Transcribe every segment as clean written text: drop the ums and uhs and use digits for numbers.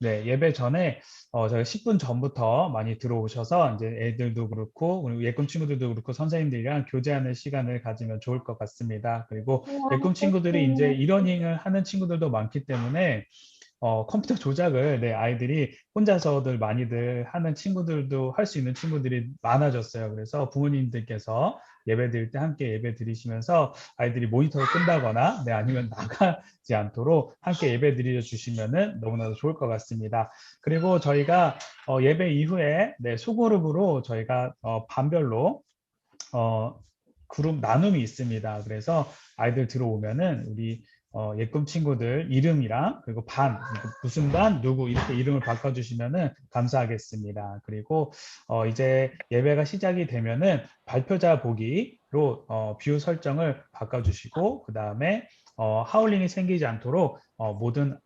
네, 예배 전에 저희 10분 전부터 많이 들어오셔서 이제 애들도 그렇고 우리 예꿈 친구들도 그렇고 선생님들이랑 교제하는 시간을 가지면 좋을 것 같습니다. 그리고 예꿈 친구들이 이제 이러닝을 하는 친구들도 많기 때문에 컴퓨터 조작을 아이들이 혼자서들 많이들 하는 친구들도 할 수 있는 친구들이 많아졌어요. 그래서 부모님들께서 예배 드릴 때 함께 예배 드리시면서 아이들이 모니터를 끈다거나 아니면 나가지 않도록 함께 예배 드려 주시면은 너무나도 좋을 것 같습니다. 그리고 저희가 예배 이후에 소그룹으로 저희가 반별로 그룹 나눔이 있습니다. 그래서 아이들 들어오면은 우리 예꿈 친구들 이름이랑 그리고 반, 무슨 반, 누구 이렇게 이름을 바꿔주시면은 감사하겠습니다. 그리고 이제 예배가 시작이 되면은 발표자 보기로 뷰 설정을 바꿔주시고 그 다음에 하울링이 생기지 않도록 모든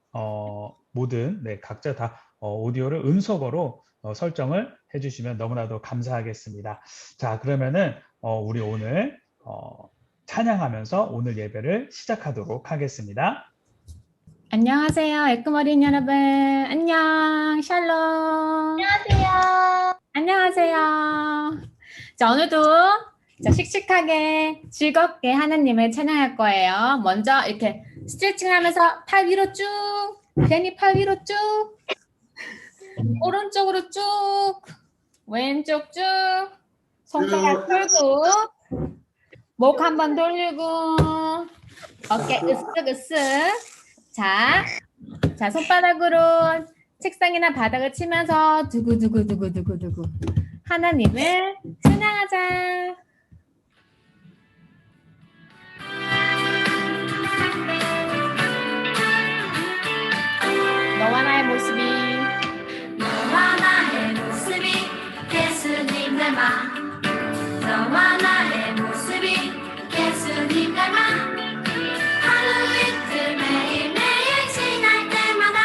각자 다 오디오를 음소거로 설정을 해주시면 너무나도 감사하겠습니다. 자, 그러면은 우리 오늘 찬양하면서 오늘 예배를 시작하도록 하겠습니다. 안녕하세요. 예꿈어린 여러분. 안녕. 샬롬. 안녕하세요. 안녕하세요. 자, 오늘도 씩씩하게 즐겁게 하나님을 찬양할 거예요. 먼저 이렇게 스트레칭 하면서 팔 위로 쭉, 괜히 팔 위로 쭉, 오른쪽으로 쭉, 왼쪽 쭉, 손가락 펴고, 목 한번 돌리고, 어깨 으쓱으쓱. 자, 손바닥으로 책상이나 바닥을 치면서 두구두구두구두구두구 하나님을 찬양하자. 너와 나의 모습이 예수님 닮아. 너와 나의 모습이 예수님 닮아. 하루 이틀 매일매일 지날 때마다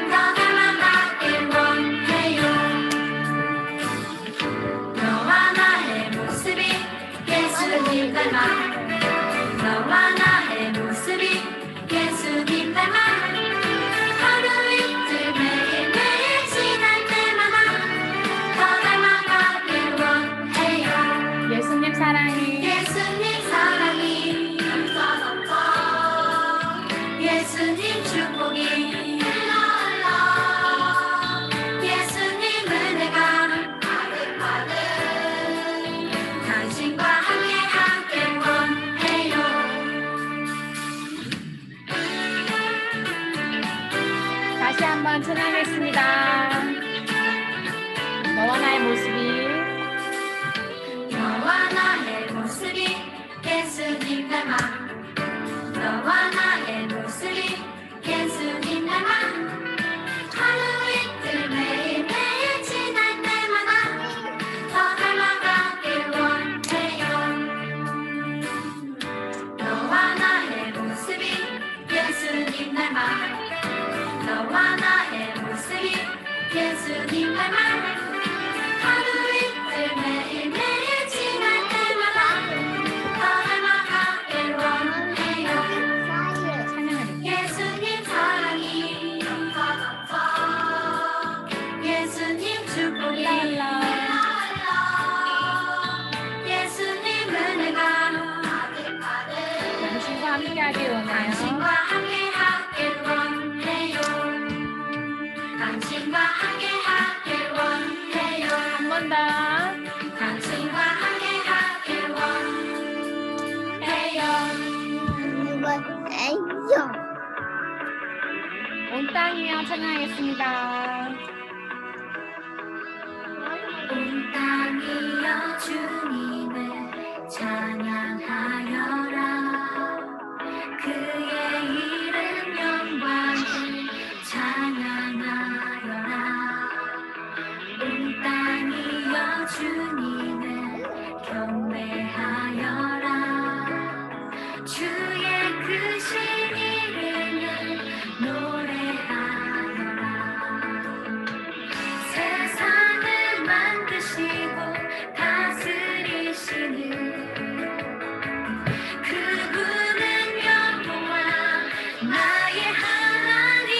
더 닮아가길 원해요. 너와 나의 모습이 예수님 닮아. 너와 나의 모습이 예수님 닮아. 하루 이틀 매일매일 지날 때마다 더 닮아가길 원해요. 예수님 사랑이 예수님 사랑이 넘쳐 예수님 축복이 흘러 예수님 은혜가 가득가득 당신과 함께하길 원해요. 다시 한번 찬양하겠습니다. 너와 나의 모습이 너와 나의 모습이 예수님 닮아. 너와 나의 모습이 예수님 닮아. 하루 이틀 매일매일 지날 때마다 더 닮아가길 원해요. 너와 나의 모습이 예수님 닮아. 너와 나의 모습이 예수님 닮아. 하루 이틀 매일매일 지날 때마다 더 닮아가길 원해요. 예수님 사랑이 넘쳐 예수님 축복이 흘러 예수님 은혜가 가득가득 당신과 함께하길 원해요. 당신과 함께하길 원해요. 당신과 함께하길 원해요. 한 번 더. 당신과 함께하길 원해요. 온 땅이여 찬양하겠습니다. 온 땅이여 주님을 찬양하여라. 그의 이름 영광을 찬양하여라. 온 땅이여 주님을 경배하여라. 주의 크신 이름을 노래하여라. 세상을 만드시고 다스리시는 그분은 여호와 나의 하나님.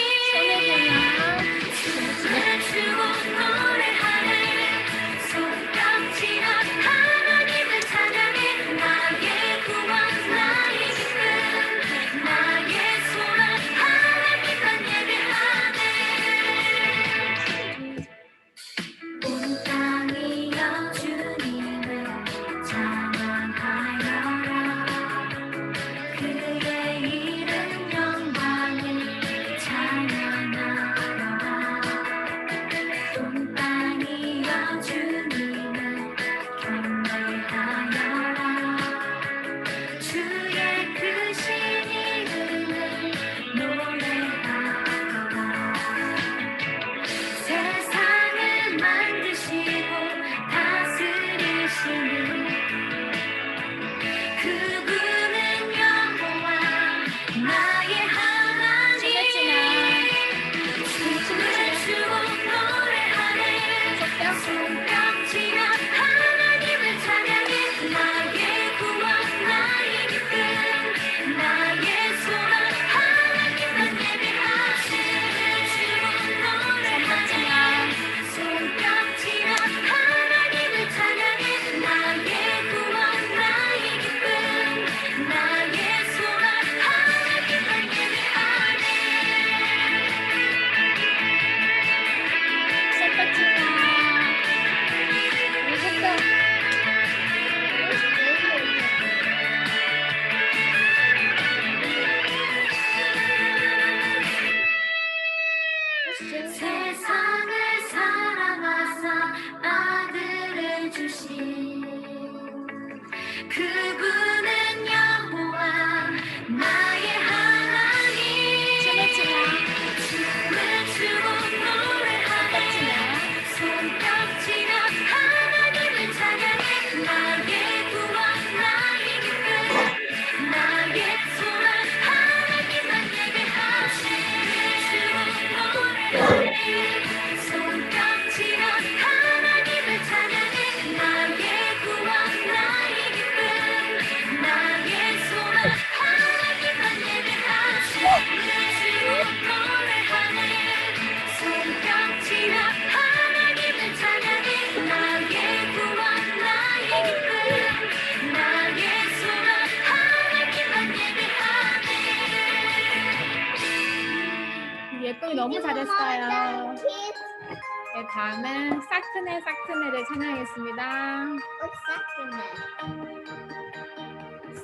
세상을 사랑하사 아들을 주신 그분은 여호와 나의 하나님. 춤을 추고 노래하네. 손뼉치며 하나님을 찬양해. 나의 구원 나의 기쁨 나의 소망 하나님만 예배하세. 손뼉치며 하나님을 찬양해. 나의 구원 나의 기쁨 나의 소망 하나님만 예배하세. 노래하네. 손뼉치며 하나님을 찬양해. 나의 구원 나의 기쁨 나의 소망 하나님만 예배하네. 예쁨이 너무 잘했어요. 네, 다음은 사크네를 찬양하겠습니다.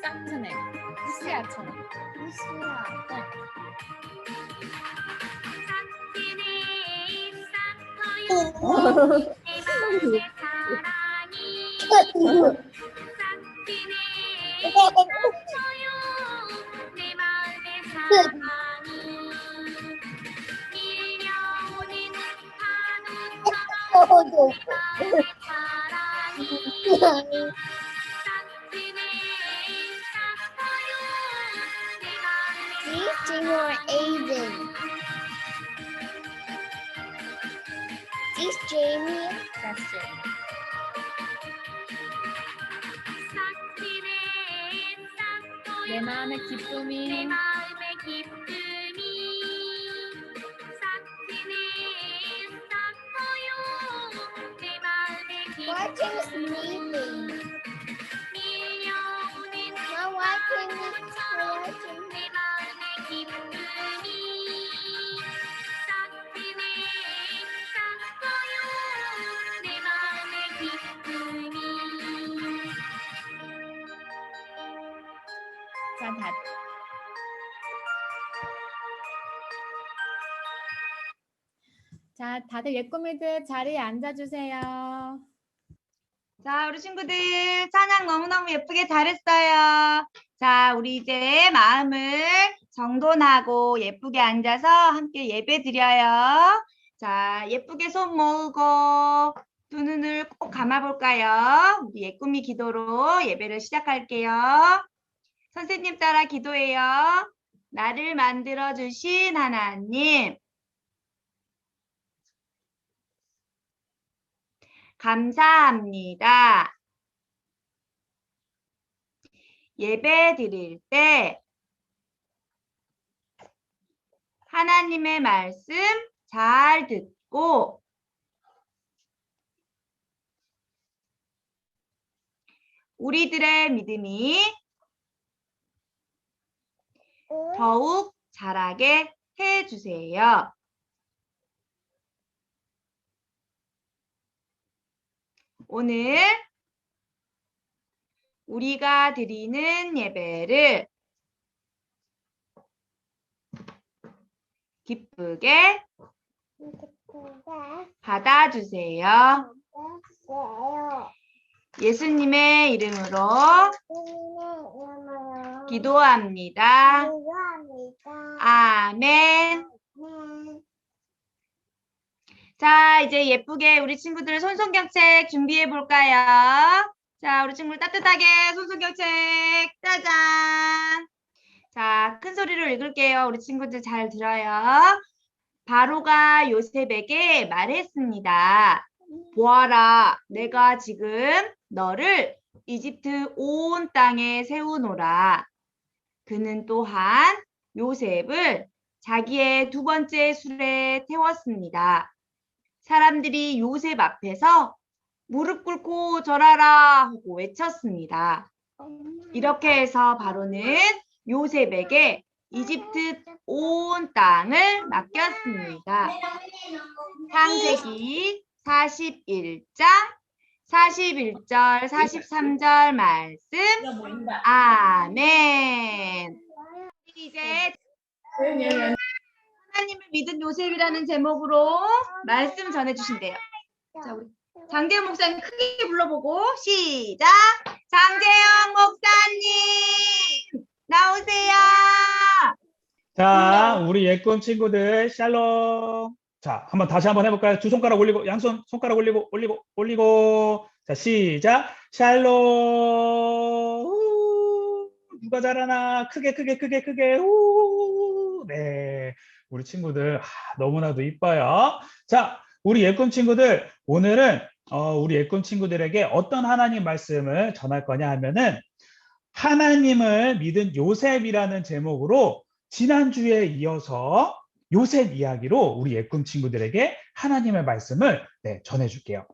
사크네. 시아처럼. Is Jamie? That's it. 내 마음의 기쁨이 Watching sleeping. Not watching 자, 다들 예꿈이들 자리에 앉아주세요. 자, 우리 친구들 찬양 너무너무 예쁘게 잘했어요. 자, 우리 이제 마음을 정돈하고 예쁘게 앉아서 함께 예배 드려요. 자, 예쁘게 손 모으고 두 눈을 꼭 감아볼까요? 우리 예꿈이 기도로 예배를 시작할게요. 선생님 따라 기도해요. 나를 만들어주신 하나님, 감사합니다. 예배 드릴 때 하나님의 말씀 잘 듣고 우리들의 믿음이 더욱 자라게 해주세요. 오늘 우리가 드리는 예배를 기쁘게 받아주세요. 예수님의 이름으로 기도합니다. 아멘. 자, 이제 예쁘게 우리 친구들 손성경책 준비해 볼까요? 자, 우리 친구들 따뜻하게 손성경책 짜잔. 자, 큰 소리로 읽을게요. 우리 친구들 잘 들어요. 바로가 요셉에게 말했습니다. 보아라, 내가 지금 너를 이집트 온 땅에 세우노라. 그는 또한 요셉을 자기의 두 번째 술에 태웠습니다. 사람들이 요셉 앞에서 무릎 꿇고 절하라 하고 외쳤습니다. 이렇게 해서 바로는 요셉에게 이집트 온 땅을 맡겼습니다. 창세기 41장 41절 43절 말씀. 아멘. 이제 하나님을 믿은 요셉이라는 제목으로 말씀 전해주신대요. 자, 우리 장재영 목사님 크게 불러보고 시작. 장재영 목사님 나오세요. 자, 우리 예꿈 친구들 샬롬. 자, 다시 한번 해볼까요? 두 손가락 올리고, 양손 손가락 올리고. 자, 시작. 샬롬. 누가 잘하나? 크게. 네, 우리 친구들 너무나도 이뻐요. 자, 우리 예꿈 친구들, 오늘은 우리 예꿈 친구들에게 어떤 하나님 말씀을 전할 거냐 하면은 하나님을 믿은 요셉이라는 제목으로 지난주에 이어서 요셉 이야기로 우리 예꿈 친구들에게 하나님의 말씀을 전해줄게요.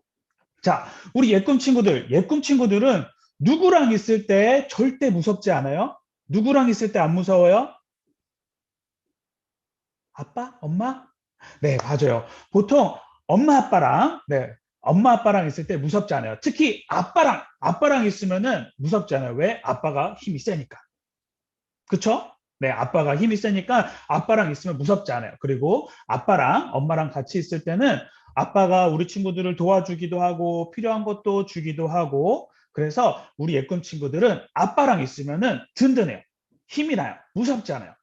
자, 우리 예꿈 친구들은 누구랑 있을 때 절대 무섭지 않아요? 누구랑 있을 때 안 무서워요? 아빠? 엄마? 네, 맞아요. 보통 엄마 아빠랑 있을 때 무섭지 않아요. 특히 아빠랑 있으면은 무섭지 않아요. 왜? 아빠가 힘이 세니까. 그쵸? 네, 아빠가 힘이 세니까 아빠랑 있으면 무섭지 않아요. 그리고 아빠랑 엄마랑 같이 있을 때는 아빠가 우리 친구들을 도와주기도 하고 필요한 것도 주기도 하고, 그래서 우리 예꿈 친구들은 아빠랑 있으면은 든든해요. 힘이 나요. 무섭지 않아요.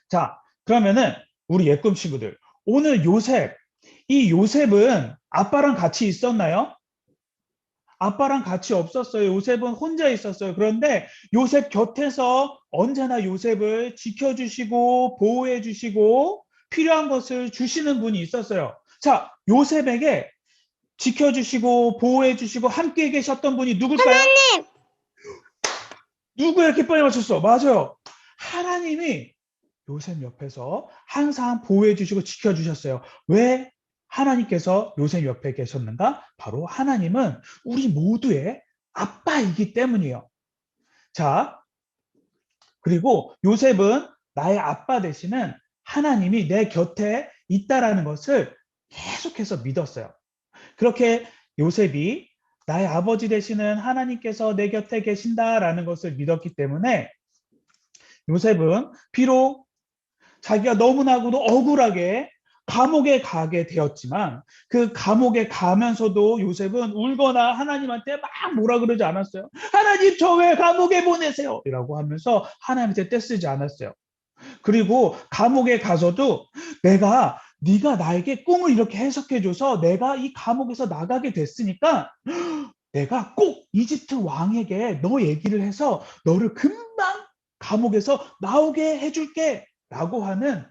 자, 그러면은 우리 예꿈 친구들, 오늘 이 요셉은 아빠랑 같이 있었나요? 아빠랑 같이 없었어요. 요셉은 혼자 있었어요. 그런데 요셉 곁에서 언제나 요셉을 지켜주시고 보호해주시고 필요한 것을 주시는 분이 있었어요. 자, 요셉에게 지켜주시고 보호해주시고 함께 계셨던 분이 누굴까요? 하나님! 누구 이렇게 빨리 맞췄어? 맞아요. 하나님이 요셉 옆에서 항상 보호해주시고 지켜주셨어요. 왜 하나님께서 요셉 옆에 계셨는가? 바로 하나님은 우리 모두의 아빠이기 때문이에요. 자, 그리고 요셉은 나의 아빠 되시는 하나님이 내 곁에 있다라는 것을 계속해서 믿었어요. 그렇게 요셉이 나의 아버지 되시는 하나님께서 내 곁에 계신다라는 것을 믿었기 때문에 요셉은 비록 자기가 너무나도 억울하게 감옥에 가게 되었지만 그 감옥에 가면서도 요셉은 울거나 하나님한테 막 뭐라 그러지 않았어요. 하나님, 저 왜 감옥에 보내세요? 이라고 하면서 하나님한테 떼쓰지 않았어요. 그리고 감옥에 가서도 네가 나에게 꿈을 이렇게 해석해줘서 내가 이 감옥에서 나가게 됐으니까 내가 꼭 이집트 왕에게 너 얘기를 해서 너를 금방 감옥에서 나오게 해줄게 라고 하는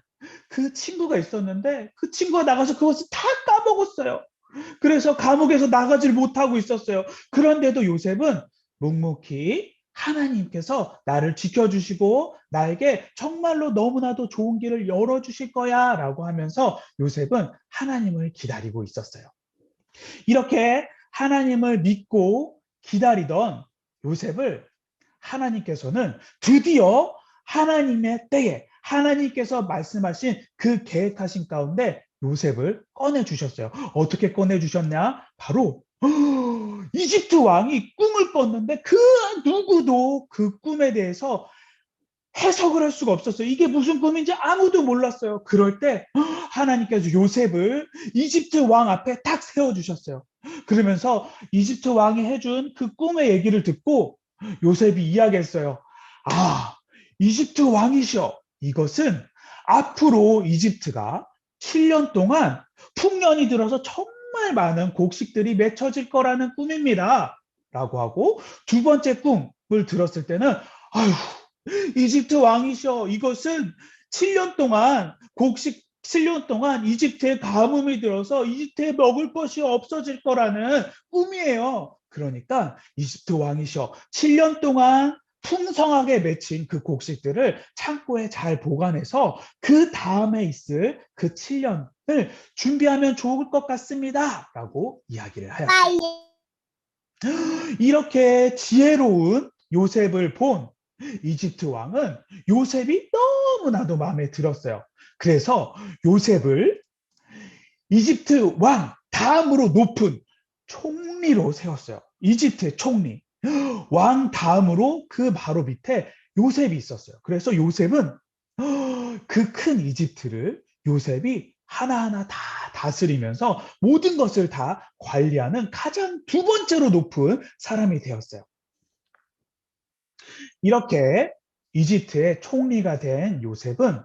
그 친구가 있었는데, 그 친구가 나가서 그것을 다 까먹었어요. 그래서 감옥에서 나가질 못하고 있었어요. 그런데도 요셉은 묵묵히 하나님께서 나를 지켜주시고 나에게 정말로 너무나도 좋은 길을 열어주실 거야 라고 하면서 요셉은 하나님을 기다리고 있었어요. 이렇게 하나님을 믿고 기다리던 요셉을 하나님께서는 드디어 하나님의 때에 하나님께서 말씀하신 그 계획하신 가운데 요셉을 꺼내주셨어요. 어떻게 꺼내주셨냐? 바로 이집트 왕이 꿈을 꿨는데 그 누구도 그 꿈에 대해서 해석을 할 수가 없었어요. 이게 무슨 꿈인지 아무도 몰랐어요. 그럴 때 하나님께서 요셉을 이집트 왕 앞에 딱 세워주셨어요. 그러면서 이집트 왕이 해준 그 꿈의 얘기를 듣고 요셉이 이야기했어요. 아, 이집트 왕이시여, 이것은 앞으로 이집트가 7년 동안 풍년이 들어서 정말 많은 곡식들이 맺혀질 거라는 꿈입니다 라고 하고, 두 번째 꿈을 들었을 때는 아휴, 이집트 왕이시여, 이것은 7년 동안 7년 동안 이집트에 가뭄이 들어서 이집트에 먹을 것이 없어질 거라는 꿈이에요. 그러니까 이집트 왕이시여, 7년 동안 풍성하게 맺힌 그 곡식들을 창고에 잘 보관해서 그 다음에 있을 그 7년을 준비하면 좋을 것 같습니다 라고 이야기를 하였어요. 이렇게 지혜로운 요셉을 본 이집트 왕은 요셉이 너무나도 마음에 들었어요. 그래서 요셉을 이집트 왕 다음으로 높은 총리로 세웠어요. 이집트의 총리. 왕 다음으로 그 바로 밑에 요셉이 있었어요. 그래서 요셉은 그 큰 이집트를 요셉이 하나하나 다 다스리면서 모든 것을 다 관리하는 가장 두 번째로 높은 사람이 되었어요. 이렇게 이집트의 총리가 된 요셉은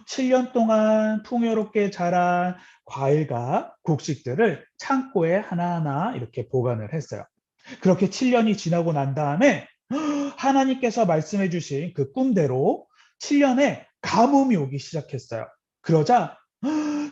7년 동안 풍요롭게 자란 과일과 곡식들을 창고에 하나하나 이렇게 보관을 했어요. 그렇게 7년이 지나고 난 다음에 하나님께서 말씀해 주신 그 꿈대로 7년에 가뭄이 오기 시작했어요. 그러자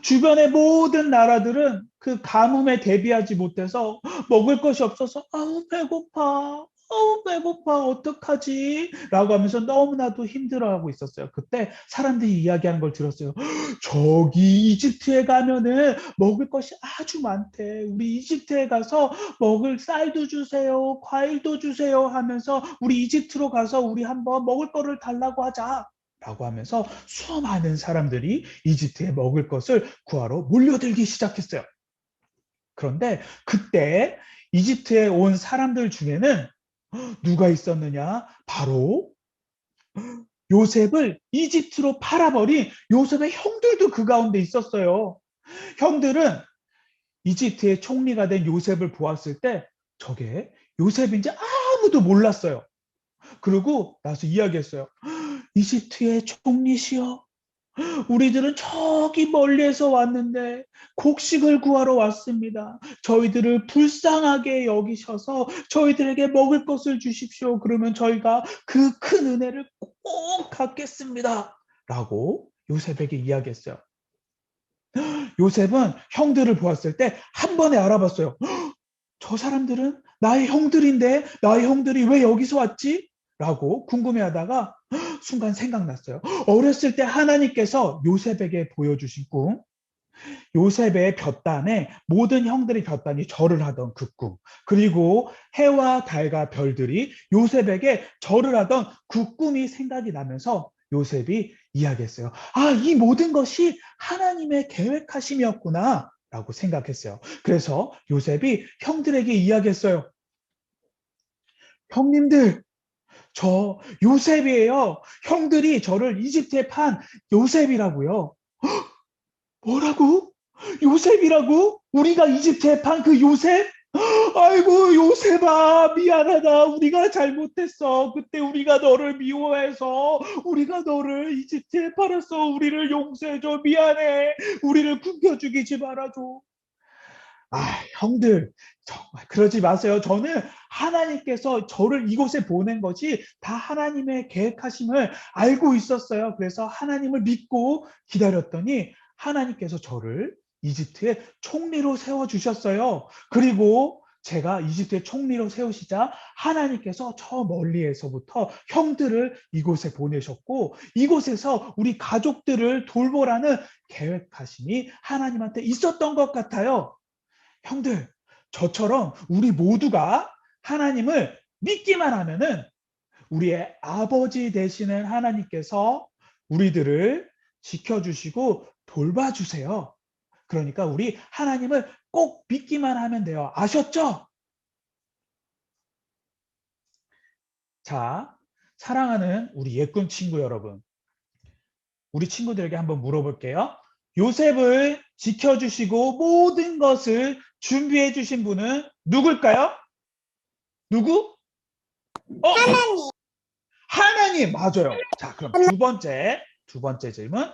주변의 모든 나라들은 그 가뭄에 대비하지 못해서 먹을 것이 없어서 아우 배고파, 아우 배고파, 어떡하지? 라고 하면서 너무나도 힘들어하고 있었어요. 그때 사람들이 이야기하는 걸 들었어요. 저기 이집트에 가면은 먹을 것이 아주 많대. 우리 이집트에 가서 먹을 쌀도 주세요, 과일도 주세요 하면서 우리 이집트로 가서 우리 한번 먹을 거를 달라고 하자. 라고 하면서 수많은 사람들이 이집트에 먹을 것을 구하러 몰려들기 시작했어요. 그런데 그때 이집트에 온 사람들 중에는 누가 있었느냐? 바로 요셉을 이집트로 팔아버린 요셉의 형들도 그 가운데 있었어요. 형들은 이집트의 총리가 된 요셉을 보았을 때 저게 요셉인지 아무도 몰랐어요. 그리고 나서 이야기했어요. 이집트의 총리시여, 우리들은 저기 멀리에서 왔는데 곡식을 구하러 왔습니다. 저희들을 불쌍하게 여기셔서 저희들에게 먹을 것을 주십시오. 그러면 저희가 그 큰 은혜를 꼭 갚겠습니다. 라고 요셉에게 이야기했어요. 요셉은 형들을 보았을 때 한 번에 알아봤어요. 저 사람들은 나의 형들인데 나의 형들이 왜 여기서 왔지? 라고 궁금해하다가 순간 생각났어요. 어렸을 때 하나님께서 요셉에게 보여주신 꿈, 요셉의 볕단에 모든 형들의 볕단이 절을 하던 그 꿈, 그리고 해와 달과 별들이 요셉에게 절을 하던 그 꿈이 생각이 나면서 요셉이 이야기했어요. 아, 이 모든 것이 하나님의 계획하심이었구나 라고 생각했어요. 그래서 요셉이 형들에게 이야기했어요. 형님들, 저 요셉이에요. 형들이 저를 이집트에 판 요셉이라고요. 뭐라고? 요셉이라고? 우리가 이집트에 판 그 요셉? 아이고 요셉아, 미안하다. 우리가 잘못했어. 그때 우리가 너를 미워해서 우리가 너를 이집트에 팔았어. 우리를 용서해줘. 미안해. 우리를 굶겨 죽이지 말아줘. 아, 형들, 정말 그러지 마세요. 저는 하나님께서 저를 이곳에 보낸 것이 다 하나님의 계획하심을 알고 있었어요. 그래서 하나님을 믿고 기다렸더니 하나님께서 저를 이집트의 총리로 세워주셨어요. 그리고 제가 이집트의 총리로 세우시자 하나님께서 저 멀리에서부터 형들을 이곳에 보내셨고 이곳에서 우리 가족들을 돌보라는 계획하심이 하나님한테 있었던 것 같아요. 형들, 저처럼 우리 모두가 하나님을 믿기만 하면은 우리의 아버지 되시는 하나님께서 우리들을 지켜주시고 돌봐주세요. 그러니까 우리 하나님을 꼭 믿기만 하면 돼요. 아셨죠? 자, 사랑하는 우리 예꿈 친구 여러분, 우리 친구들에게 한번 물어볼게요. 요셉을 지켜주시고 모든 것을 준비해 주신 분은 누굴까요? 누구? 하나님. 하나님, 맞아요. 자, 그럼 두 번째 질문.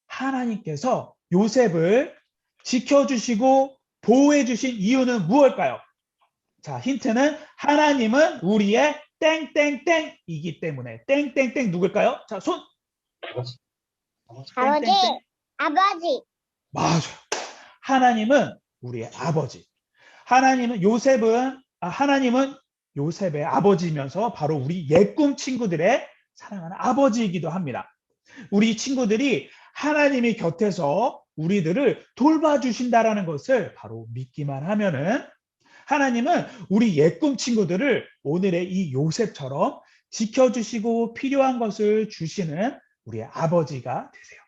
하나님께서 요셉을 지켜주시고 보호해 주신 이유는 무엇일까요? 자, 힌트는 하나님은 우리의 땡땡땡이기 때문에. 땡땡땡 누굴까요? 자, 손. 아버지. 땡땡땡. 아버지. 맞아요. 하나님은 우리의 아버지. 하나님은 요셉의 아버지이면서 바로 우리 예꿈 친구들의 사랑하는 아버지이기도 합니다. 우리 친구들이 하나님이 곁에서 우리들을 돌봐주신다라는 것을 바로 믿기만 하면은 하나님은 우리 예꿈 친구들을 오늘의 이 요셉처럼 지켜주시고 필요한 것을 주시는 우리의 아버지가 되세요.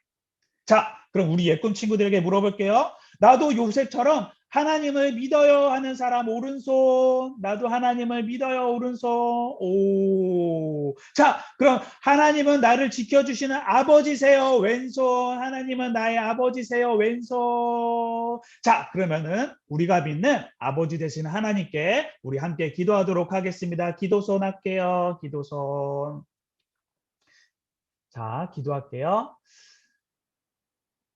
자, 그럼 우리 예꿈 친구들에게 물어볼게요. 나도 요셉처럼 하나님을 믿어요 하는 사람 오른손. 나도 하나님을 믿어요 오른손. 오. 자, 그럼 하나님은 나를 지켜주시는 아버지세요 왼손. 하나님은 나의 아버지세요 왼손. 자, 그러면은 우리가 믿는 아버지 되시는 하나님께 우리 함께 기도하도록 하겠습니다. 기도손 할게요. 기도손. 자, 기도할게요.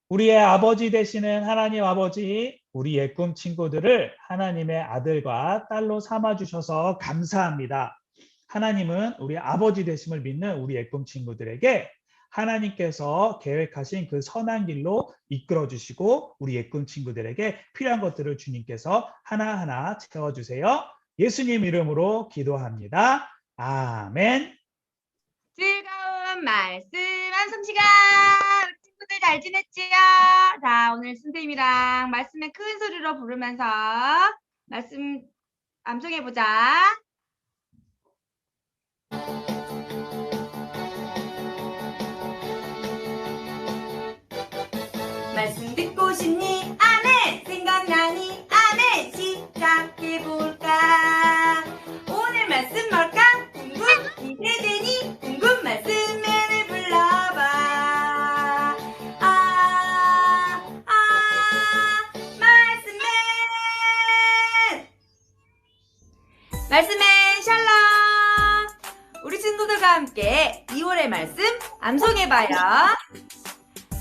우리의 아버지 되시는 하나님 아버지, 우리 예꿈 친구들을 하나님의 아들과 딸로 삼아주셔서 감사합니다. 하나님은 우리 아버지 되심을 믿는 우리 예꿈 친구들에게 하나님께서 계획하신 그 선한 길로 이끌어 주시고 우리 예꿈 친구들에게 필요한 것들을 주님께서 하나하나 채워주세요. 예수님 이름으로 기도합니다. 아멘. 즐거운 말씀 완성 시간. 우리 친구들 잘 지냈지요? 자, 오늘 선생님이랑 말씀에 큰 소리로 부르면서 말씀 암송해 보자. 말씀 듣고 싶니? 아멘. 생각나니? 아멘. 시작해 볼까? 오늘 말씀 뭘까? 기대되니? 궁금 말씀맨을 불러봐. 말씀맨. 말씀맨 샬롬. 우리 친구들과 함께 2월의 말씀 암송해봐요.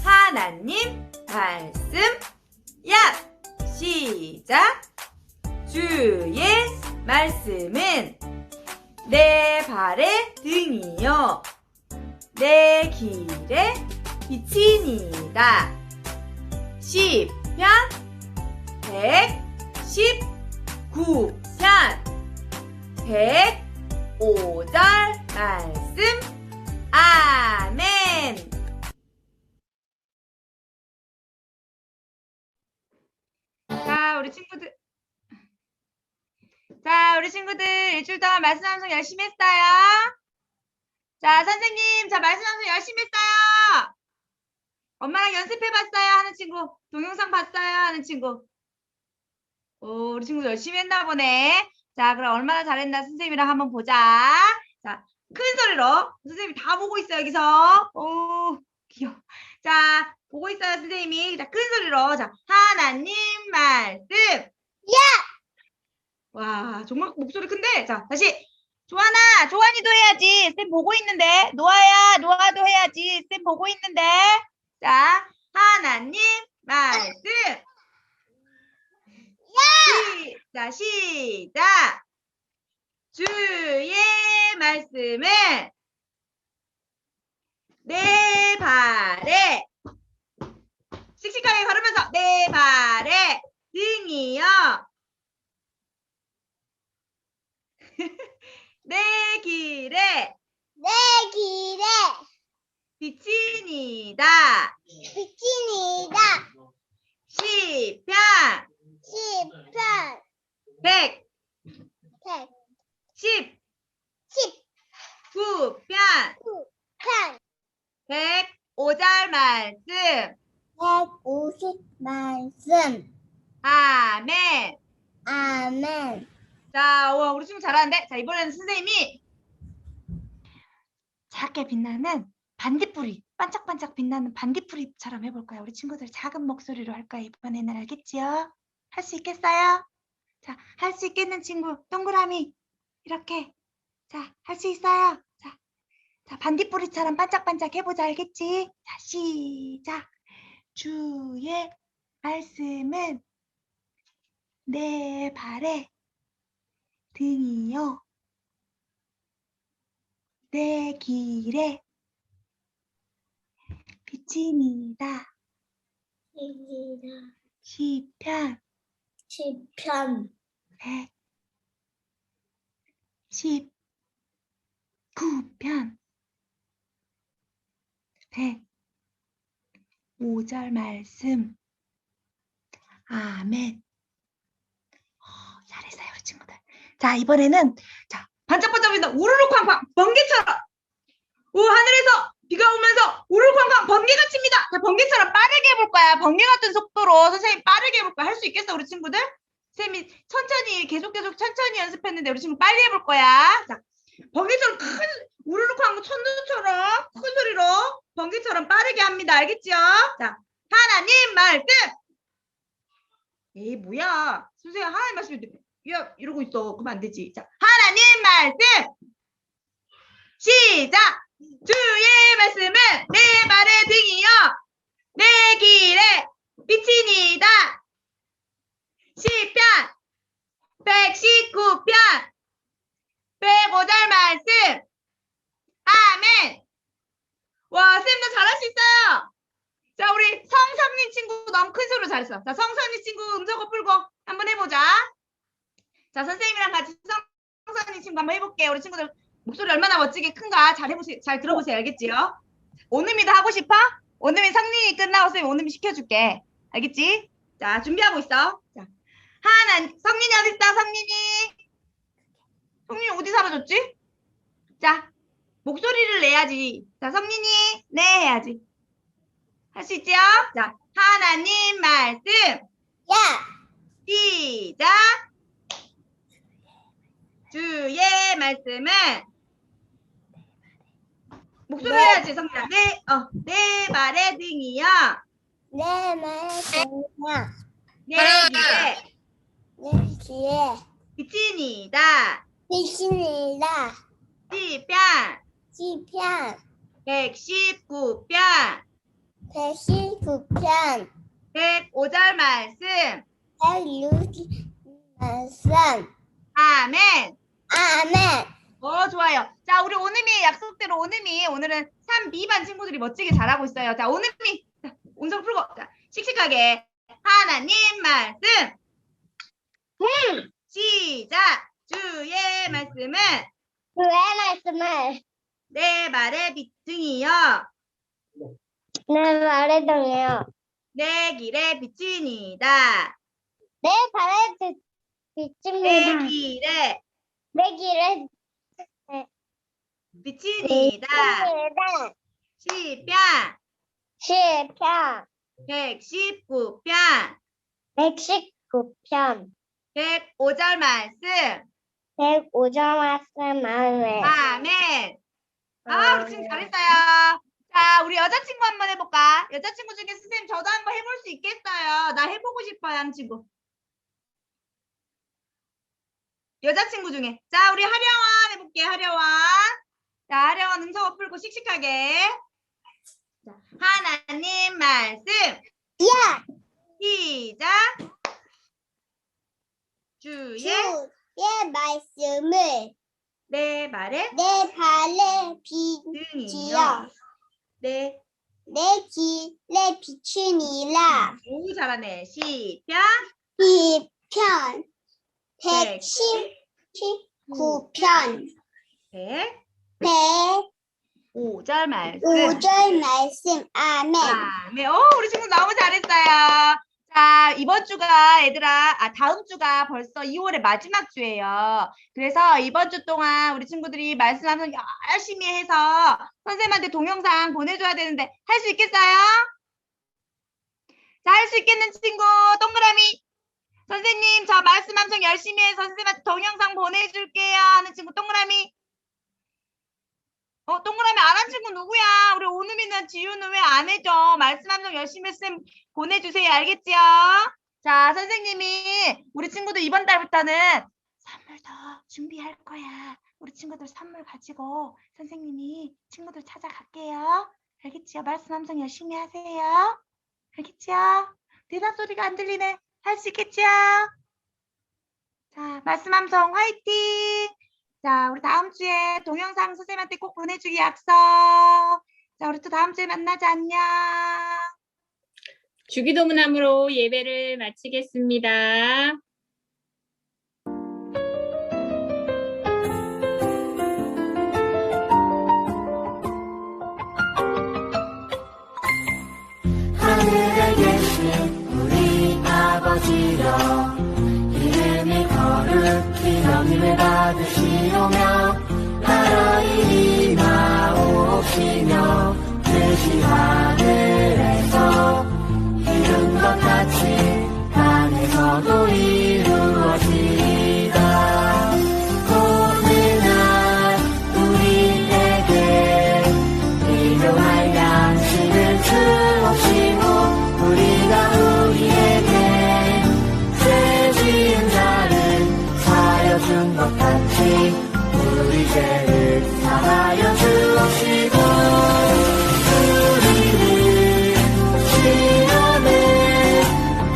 하나님 말씀 야 시작. 주의 말씀은 내 발의 등이요 내 길의 빛이니이다. 시편 119편 105절 말씀. 아멘. 우리 친구들 일주일 동안 말씀 암송 열심히 했어요. 자, 선생님, 자, 말씀 암송 열심히 했어요. 엄마랑 연습해봤어요 하는 친구, 동영상 봤어요 하는 친구. 오, 우리 친구 열심히 했나 보네. 자, 그럼 얼마나 잘했나 선생님이랑 한번 보자. 자, 큰 소리로. 선생님이 다 보고 있어요, 여기서. 오, 귀여워. 자, 보고 있어요, 선생님이. 자, 큰 소리로. 자, 하나님 말씀. 와, 정말 목소리 큰데. 자, 다시. 조하나, 조한이도 해야지. 쌤 보고 있는데. 노아야, 노아도 해야지. 쌤 보고 있는데. 자, 하나님 말씀. 자, 시작. 주의 말씀을 내 발에, 씩씩하게 걸으면서 내 발에 등이요 내 길에 빛이니다. 시편 119편 105절 말씀. 150 말씀. 아멘. 아멘. 자, 와, 우리 친구 잘하는데? 자, 이번에는 선생님이 작게 빛나는 반딧불이, 반짝반짝 빛나는 반딧불이처럼 해볼까요? 우리 친구들 작은 목소리로 할까요? 이번에는 알겠지요? 할 수 있겠어요? 자, 할 수 있겠는 친구, 동그라미. 이렇게. 자, 할 수 있어요? 자, 반딧불이처럼 반짝반짝 해보자, 알겠지? 자, 시작. 주의 말씀은 내 발에 등이요 내 길에 빛이니다. 시편 119편 105절 말씀. 아멘. 잘했어요, 우리 친구들. 자, 이번에는 자, 반짝반짝 빛나 우르르 쾅쾅 번개처럼. 오, 하늘에서 비가 오면서 우르쾅쾅 번개가 칩니다. 자, 번개처럼 빠르게 해볼 거야. 번개 같은 속도로 선생님 빠르게 해볼 거야. 할 수 있겠어, 우리 친구들? 선생님이 천천히 계속 천천히 연습했는데 우리 친구 빨리 해볼 거야. 자, 번개처럼 큰 우르르쾅 천둥처럼 큰 소리로 번개처럼 빠르게 합니다. 알겠죠? 자, 하나님 말씀. 에이 뭐야? 선생님 하나님 말씀인데 야 이러고 있어. 그러면 안 되지. 자, 하나님 말씀. 시작. 주의 말씀은 내 발의 등이요 내 길에 빛이니이다. 시편 119편 105절 말씀. 아멘. 와, 쌤도 잘할 수 있어요. 자, 우리 성선님 친구 너무 큰 소리로 잘했어. 자, 성선님 친구 음소거 풀고 한번 해보자. 자, 선생님이랑 같이 성선님 친구 한번 해볼게요. 우리 친구들 목소리 얼마나 멋지게 큰가 잘 해보세요. 잘 들어보세요. 알겠지요? 오늘미도 하고 싶어? 오늘미 성린이 끝나고 쌤 오늘미 시켜줄게. 알겠지? 자, 준비하고 있어. 자, 성린이 어디 있어? 성린이 어디 사라졌지? 자, 목소리를 내야지. 자, 성린이 네 해야지. 할 수 있지요? 자, 하나님 말씀. 야, 시작. 주의 말씀은 목소리 네. 해야지, 성민아. 내 발의 등이요. 내 말씀이야. 내 길에 내 귀에 빛이니이다. 빛이니라. 시편 시편 119편 119편 105절 말씀. 160 말씀. 아멘. 아멘. 좋아요. 자, 우리 오늘미 약속대로 오늘은 3B반 친구들이 멋지게 잘하고 있어요. 자, 오늘미 음성 풀고 자, 씩씩하게 하나님 말씀. 시작. 주의 말씀은 주의 말씀을 내 발의 빛등이요 내 발에 등이요. 내 길에 비치니이다. 내 발에 내 비칩니다. 길에 내 길에 비치니이다. 비칩니다. 시편 시편 119편 119편 105절 말씀. 105절 말씀 안에 아멘. 우리 친구 잘했어요. 자, 우리 여자친구 한번 해볼까? 여자친구 중에 선생님 저도 한번 해볼 수 있겠어요. 나 해보고 싶어요, 한 친구. 여자친구 중에. 자, 우리 하려원 해볼게요, 하려원. 자, 하려원 음성어 풀고 씩씩하게. 자, 하나님 말씀. 야, 시작. 주의 주의 말씀을 내 발에 내 발에 등이요. 비치어 네. 내 길에 비추니라. 오, 잘하네. 시편 시편 119편 119편 105절 말씀. 105절 말씀. 아멘. 아멘. 우리 친구 너무 잘했어요. 자, 이번 주가 얘들아, 다음 주가 벌써 2월의 마지막 주예요. 그래서 이번 주 동안 우리 친구들이 말씀하면서 열심히 해서 선생님한테 동영상 보내줘야 되는데 할 수 있겠어요? 자, 할 수 있겠는 친구 동그라미. 선생님, 저 말씀 함성 열심히 해서 선생님한테 동영상 보내줄게요 하는 친구 동그라미. 동그라미 안 한 친구 누구야? 우리 오늘이나 지유는 왜 안 해줘? 말씀 함성 열심히 했으면 보내주세요. 알겠지요? 자, 선생님이 우리 친구들 이번 달부터는 선물도 준비할 거야. 우리 친구들 선물 가지고 선생님이 친구들 찾아갈게요. 알겠지요? 말씀 함성 열심히 하세요. 알겠지요? 대답 소리가 안 들리네. 할 수 있겠지요? 자, 말씀 함성 화이팅! 자, 우리 다음 주에 동영상 선생님한테 꼭 보내주기 약속. 자, 우리 또 다음 주에 만나자. 안녕. 주기도문함으로 예배를 마치겠습니다. 하늘에 계신 우리 아버지여 이름이 거룩히 여김을 받으시오며 나라의 임하옵시며 하늘에서 이룬 것 같이 땅에서도 이루어지리라. 오늘 날 우리에게 일용할 양식을 주옵시고 우리가 우리에게 죄 지은 자를 사하여 준 것 같이 우리 죄를 사하여 주옵시고 우리를 시험에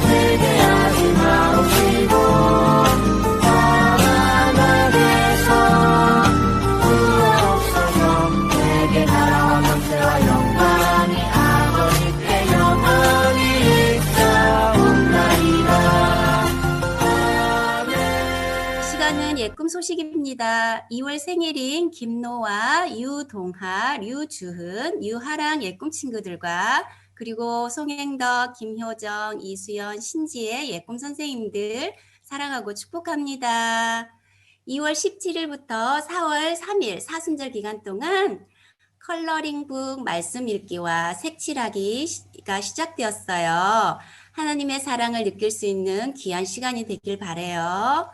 들게 하지 마옵시고 다만 악에서 구하옵소서. 내게 나라와 권세와 영광이 아버지께 영원히 있사옵나이다. 아멘. 시간은 예꿈 소식입니다. 2월 생일인 김노아, 유동하, 류주흔, 유하랑 예꿈 친구들과 그리고 송행덕, 김효정, 이수연, 신지혜 예꿈 선생님들 사랑하고 축복합니다. 2월 17일부터 4월 3일 사순절 기간 동안 컬러링북 말씀 읽기와 색칠하기가 시작되었어요. 하나님의 사랑을 느낄 수 있는 귀한 시간이 되길 바라요.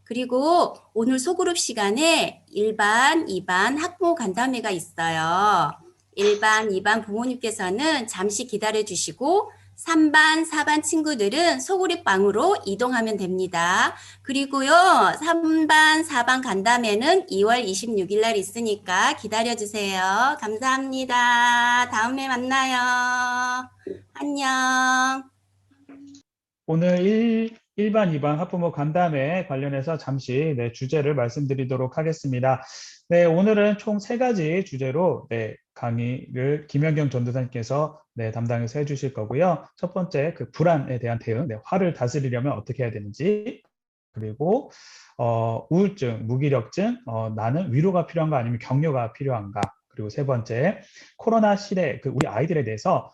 그리고 오늘 소그룹 시간에 1반, 2반 학부모 간담회가 있어요. 1반, 2반 부모님께서는 잠시 기다려 주시고 3반, 4반 친구들은 소그룹 방으로 이동하면 됩니다. 그리고요, 3반, 4반 간담회는 2월 26일 날 있으니까 기다려 주세요. 감사합니다. 다음에 만나요. 안녕. 오늘 1반, 2반 학부모 간담회 관련해서 잠시 주제를 말씀드리도록 하겠습니다. 네, 오늘은 총 3가지 주제로 강의를 김연경 전도사님께서 담당해서 해주실 거고요. 첫 번째, 그 불안에 대한 대응, 화를 다스리려면 어떻게 해야 되는지, 그리고 우울증, 무기력증, 나는 위로가 필요한가 아니면 격려가 필요한가, 그리고 세 번째, 코로나 시대 우리 아이들에 대해서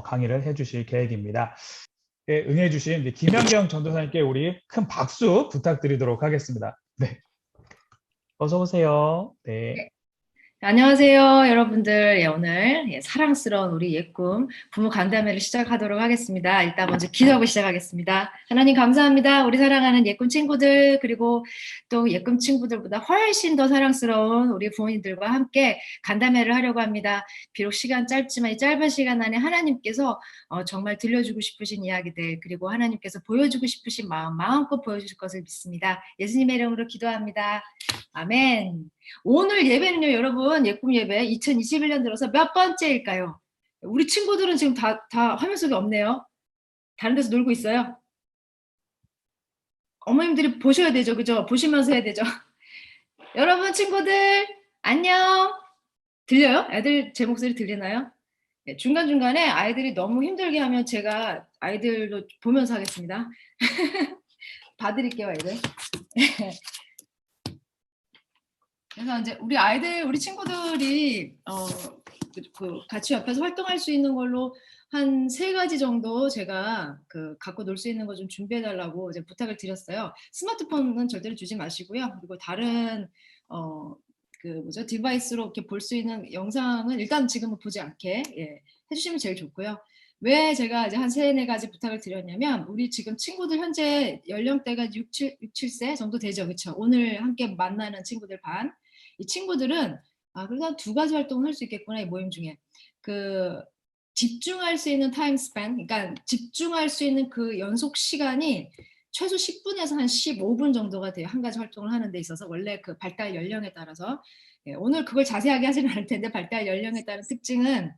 강의를 해주실 계획입니다. 응해주신 김연경 전도사님께 우리 큰 박수 부탁드리도록 하겠습니다. 네, 어서 오세요. 네. 안녕하세요, 여러분들. 오늘 사랑스러운 우리 예꿈 부모 간담회를 시작하도록 하겠습니다. 일단 먼저 기도하고 시작하겠습니다. 하나님 감사합니다. 우리 사랑하는 예꿈 친구들, 그리고 또 예꿈 친구들보다 훨씬 더 사랑스러운 우리 부모님들과 함께 간담회를 하려고 합니다. 비록 시간 짧지만 이 짧은 시간 안에 하나님께서 정말 들려주고 싶으신 이야기들, 그리고 하나님께서 보여주고 싶으신 마음껏 보여주실 것을 믿습니다. 예수님의 이름으로 기도합니다. 아멘. 오늘 예배는요, 여러분, 예꿈 예배 2021년 들어서 몇 번째일까요? 우리 친구들은 지금 다 화면 속에 없네요. 다른 데서 놀고 있어요. 어머님들이 보셔야 되죠, 그죠? 보시면서 해야 되죠. 여러분, 친구들, 안녕. 들려요? 애들 제 목소리 들리나요? 네, 중간중간에 아이들이 너무 힘들게 하면 제가 아이들도 보면서 하겠습니다. 봐드릴게요, 아이들. 그래서 이제 우리 아이들, 우리 친구들이 같이 옆에서 활동할 수 있는 걸로 한 3가지 정도 제가 갖고 놀 수 있는 거 좀 준비해달라고 이제 부탁을 드렸어요. 스마트폰은 절대로 주지 마시고요. 그리고 다른 디바이스로 이렇게 볼 수 있는 영상은 일단 지금은 보지 않게 해주시면 제일 좋고요. 왜 제가 이제 한 3-4가지 부탁을 드렸냐면, 우리 지금 친구들 현재 연령대가 6-7세 정도 되죠, 그렇죠? 오늘 함께 만나는 친구들 반. 이 친구들은 그래서 한 2가지 활동을 할 수 있겠구나, 이 모임 중에. 집중할 수 있는 타임 스팬, 그러니까 집중할 수 있는 그 연속 시간이 최소 10분에서 한 15분 정도가 돼요. 한 가지 활동을 하는 데 있어서. 원래 그 발달 연령에 따라서. 오늘 그걸 자세하게 하지는 않을 텐데, 발달 연령에 따른 특징은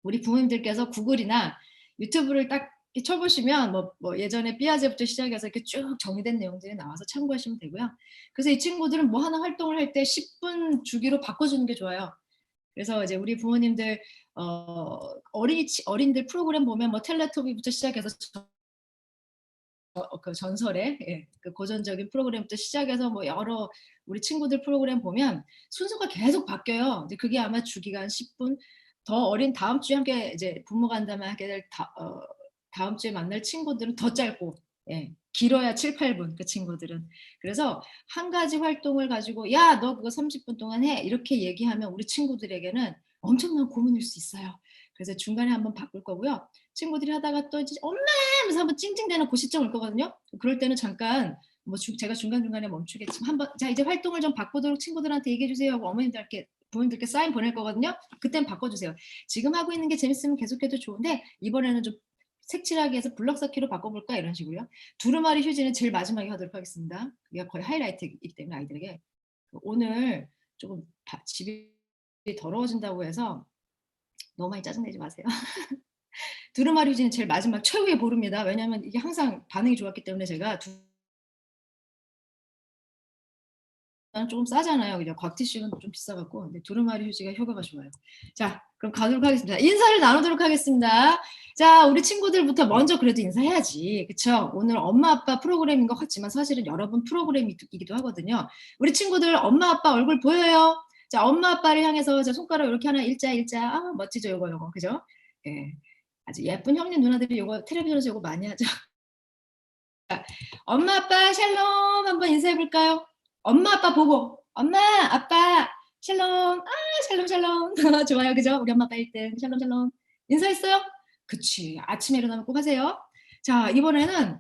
우리 부모님들께서 구글이나 유튜브를 딱 쳐보시면 예전에 삐아제부터 시작해서 이렇게 쭉 정리된 내용들이 나와서 참고하시면 되고요. 그래서 이 친구들은 뭐 하나 활동을 할 때 10분 주기로 바꿔주는 게 좋아요. 그래서 이제 우리 부모님들 어린이들 프로그램 보면 텔레토비부터 시작해서 그 전설의 그 고전적인 프로그램부터 시작해서 여러 우리 친구들 프로그램 보면 순서가 계속 바뀌어요. 근데 그게 아마 주기가 한 10분. 더 어린 다음 주에 함께 이제 부모 간담회 하게 될 다음 주에 만날 친구들은 더 짧고, 길어야 7-8분, 그 친구들은. 그래서 한 가지 활동을 가지고 야, 너 그거 30분 동안 해, 이렇게 얘기하면 우리 친구들에게는 엄청난 고민일 수 있어요. 그래서 중간에 한번 바꿀 거고요. 친구들이 하다가 또 이제 엄마 하면서 한번 찡찡대는 그 시점 올 거거든요. 그럴 때는 잠깐 뭐 제가 중간중간에 멈추겠지만 한번 자 이제 활동을 좀 바꾸도록 친구들한테 얘기해 주세요 하고 어머님들께 부모님들께 사인 보낼 거거든요. 그땐 바꿔주세요. 지금 하고 있는 게 재밌으면 계속해도 좋은데 이번에는 좀 색칠하기 해서 블럭 쌓기로 바꿔볼까 이런 식으로요. 두루마리 휴지는 제일 마지막에 하도록 하겠습니다. 이게 거의 하이라이트이기 때문에 아이들에게 오늘 조금 집이 더러워진다고 해서 너무 많이 짜증내지 마세요. 두루마리 휴지는 제일 마지막 최후의 보루입니다. 왜냐하면 이게 항상 반응이 좋았기 때문에 제가 조금 싸잖아요. 그죠? 곽티슈는 좀 비싸갖고 근데 두루마리 휴지가 효과가 좋아요. 자, 그럼 가도록 하겠습니다. 인사를 나누도록 하겠습니다. 자, 우리 친구들부터 먼저 그래도 인사해야지. 그쵸? 오늘 엄마 아빠 프로그램인 것 같지만 사실은 여러분 프로그램이기도 하거든요. 우리 친구들 엄마 아빠 얼굴 보여요? 자, 엄마 아빠를 향해서 자, 손가락 이렇게 하나 일자. 아, 멋지죠? 요거. 그죠? 예. 아주 예쁜 형님 누나들이 요거 텔레비전에서 요거 많이 하죠. 자, 엄마 아빠 샬롬 한번 인사해 볼까요? 엄마 아빠 보고 엄마 아빠 샬롬 샬롬 좋아요. 그죠? 우리 엄마 아빠 1등 샬롬 인사했어요? 그치. 아침에 일어나면 꼭 하세요. 자, 이번에는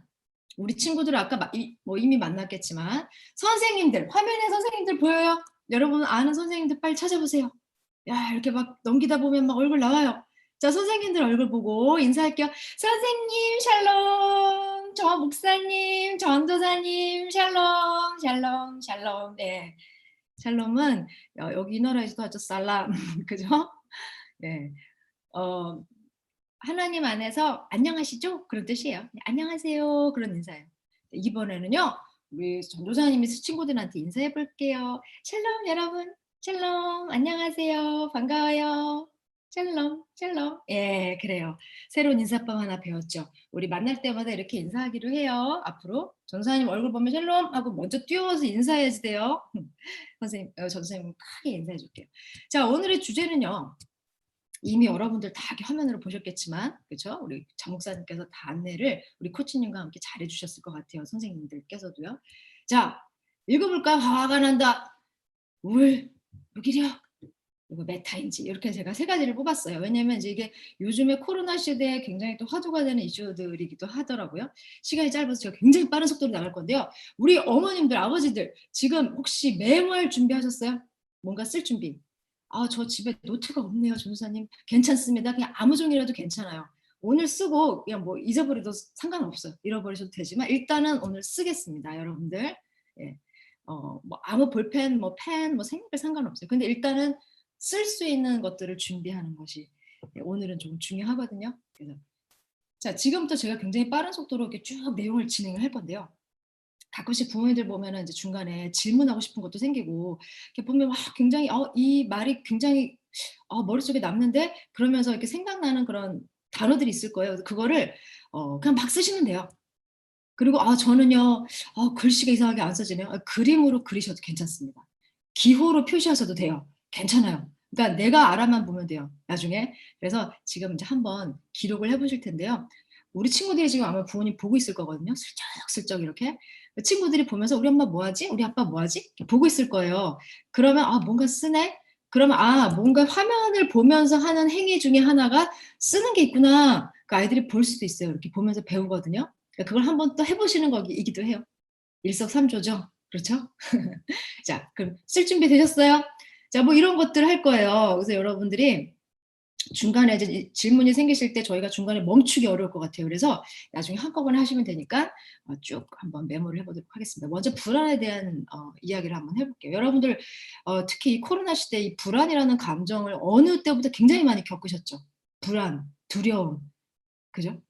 우리 친구들 아까 이미 만났겠지만 선생님들 화면에 선생님들 보여요? 여러분 아는 선생님들 빨리 찾아보세요. 야, 이렇게 막 넘기다 보면 막 얼굴 나와요. 자, 선생님들 얼굴 보고 인사할게요. 선생님 샬롬, 저 목사님, 전도사님 샬롬. 네, 샬롬은 여기 이 나라에서도 아주 살람, 그죠? 네, 하나님 안에서 안녕하시죠? 그런 뜻이에요. 안녕하세요, 그런 인사예요. 이번에는요, 우리 전도사님이 친구들한테 인사해 볼게요. 샬롬 여러분, 샬롬 안녕하세요, 반가워요. 샬롬. 예, 그래요. 새로운 인사법 하나 배웠죠. 우리 만날 때마다 이렇게 인사하기로 해요. 앞으로 전사님 얼굴 보면 샬롬 하고 먼저 뛰어와서 인사해야지 돼요. 선생님, 전사님 크게 인사해 줄게요. 자, 오늘의 주제는요. 이미 여러분들 다 화면으로 보셨겠지만, 그렇죠? 우리 장목사님께서 다 안내를 우리 코치님과 함께 잘해 주셨을 것 같아요. 선생님들께서도요. 자, 읽어볼까요? 화가 난다. 무기력. 그리고 메타인지 이렇게 제가 3가지를 뽑았어요. 왜냐하면 이제 이게 요즘에 코로나 시대에 굉장히 또 화두가 되는 이슈들이기도 하더라고요. 시간이 짧아서 제가 굉장히 빠른 속도로 나갈 건데요. 우리 어머님들, 아버지들 지금 혹시 메모할 준비하셨어요? 뭔가 쓸 준비. 아, 저 집에 노트가 없네요, 전도사님. 괜찮습니다. 그냥 아무 종이라도 괜찮아요. 오늘 쓰고 그냥 뭐 잊어버려도 상관없어요. 잃어버리셔도 되지만 일단은 오늘 쓰겠습니다, 여러분들. 예. 뭐 아무 볼펜, 뭐 펜, 뭐 색깔 상관없어요. 근데 일단은 쓸 수 있는 것들을 준비하는 것이 오늘은 좀 중요하거든요. 그래서 자, 지금부터 제가 굉장히 빠른 속도로 이렇게 쭉 내용을 진행을 할 건데요. 가끔씩 부모님들 보면은 이제 중간에 질문하고 싶은 것도 생기고 이렇게 보면 굉장히 이 말이 굉장히 머릿속에 남는데 그러면서 이렇게 생각나는 그런 단어들이 있을 거예요. 그거를 그냥 막 쓰시면 돼요. 그리고 저는요 글씨가 이상하게 안 써지네요. 그림으로 그리셔도 괜찮습니다. 기호로 표시하셔도 돼요. 괜찮아요. 그러니까 내가 알아만 보면 돼요. 나중에. 그래서 지금 이제 한번 기록을 해보실 텐데요. 우리 친구들이 지금 아마 부모님 보고 있을 거거든요. 슬쩍슬쩍 이렇게. 친구들이 보면서 우리 엄마 뭐하지? 우리 아빠 뭐하지? 보고 있을 거예요. 그러면 뭔가 쓰네? 그러면 뭔가 화면을 보면서 하는 행위 중에 하나가 쓰는 게 있구나. 그 아이들이 볼 수도 있어요. 이렇게 보면서 배우거든요. 그러니까 그걸 한번 또 해보시는 거이기도 해요. 일석삼조죠. 그렇죠? 자, 그럼 쓸 준비 되셨어요? 자, 뭐 이런 것들 할 거예요. 그래서 여러분들이 중간에 이제 질문이 생기실 때 저희가 중간에 멈추기 어려울 것 같아요. 그래서 나중에 한꺼번에 하시면 되니까 쭉 한번 메모를 해보도록 하겠습니다. 먼저 불안에 대한 이야기를 한번 해볼게요. 여러분들 특히 이 코로나 시대 이 불안이라는 감정을 어느 때부터 굉장히 많이 겪으셨죠. 불안, 두려움, 그죠?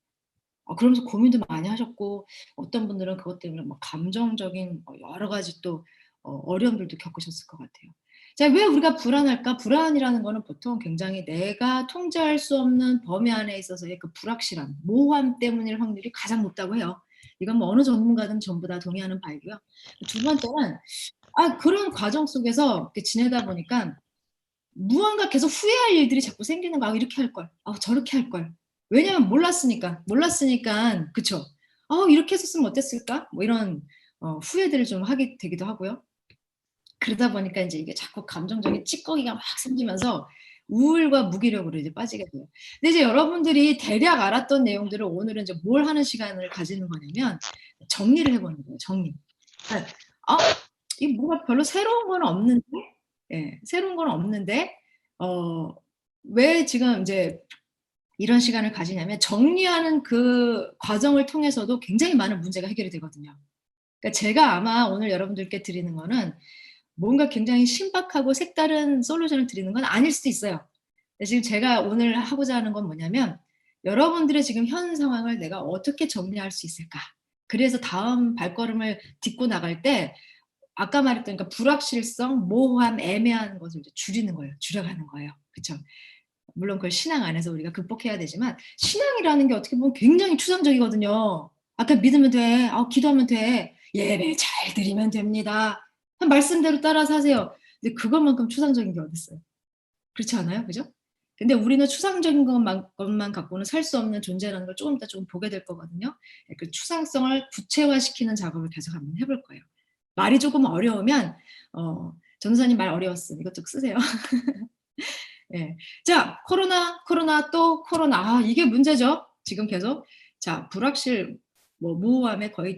그러면서 고민도 많이 하셨고 어떤 분들은 그것 때문에 막 감정적인 여러 가지 또 어려움들도 겪으셨을 것 같아요. 자, 왜 우리가 불안할까? 불안이라는 거는 보통 굉장히 내가 통제할 수 없는 범위 안에 있어서의 그 불확실함, 모호함 때문일 확률이 가장 높다고 해요. 이건 뭐 어느 전문가든 전부 다 동의하는 바이고요. 두 번째는 그런 과정 속에서 이렇게 지내다 보니까 무언가 계속 후회할 일들이 자꾸 생기는 거. 이렇게 할 걸, 저렇게 할 걸. 왜냐면 몰랐으니까, 그쵸? 이렇게 했었으면 어땠을까? 뭐 이런 후회들을 좀 하게 되기도 하고요. 그러다 보니까 이제 이게 자꾸 감정적인 찌꺼기가 막 생기면서 우울과 무기력으로 이제 빠지게 돼요. 근데 이제 여러분들이 대략 알았던 내용들을 오늘은 이제 뭘 하는 시간을 가지는 거냐면 정리를 해보는 거예요. 정리. 그러니까, 이 뭐가 별로 새로운 건 없는데, 예, 새로운 건 없는데, 왜 지금 이제 이런 시간을 가지냐면 정리하는 그 과정을 통해서도 굉장히 많은 문제가 해결이 되거든요. 그러니까 제가 아마 오늘 여러분들께 드리는 거는 뭔가 굉장히 신박하고 색다른 솔루션을 드리는 건 아닐 수도 있어요. 지금 제가 오늘 하고자 하는 건 뭐냐면 여러분들의 지금 현 상황을 내가 어떻게 정리할 수 있을까? 그래서 다음 발걸음을 딛고 나갈 때 아까 말했던 그러니까 불확실성, 모호함, 애매한 것을 이제 줄이는 거예요. 줄여가는 거예요. 그렇죠? 물론 그걸 신앙 안에서 우리가 극복해야 되지만 신앙이라는 게 어떻게 보면 굉장히 추상적이거든요. 아까 믿으면 돼. 기도하면 돼. 예배 잘 드리면 됩니다. 말씀대로 따라서 하세요. 근데 그것만큼 추상적인 게 어딨어요? 그렇지 않아요? 그죠? 근데 우리는 추상적인 것만 갖고는 살 수 없는 존재라는 걸 조금 이따 좀 보게 될 거거든요. 그 추상성을 구체화시키는 작업을 계속 한번 해볼 거예요. 말이 조금 어려우면 전도사님 말 어려웠음. 이것 좀 쓰세요. 예. 자, 코로나 또 코로나. 이게 문제죠. 지금 계속. 자, 불확실, 모호함의 거의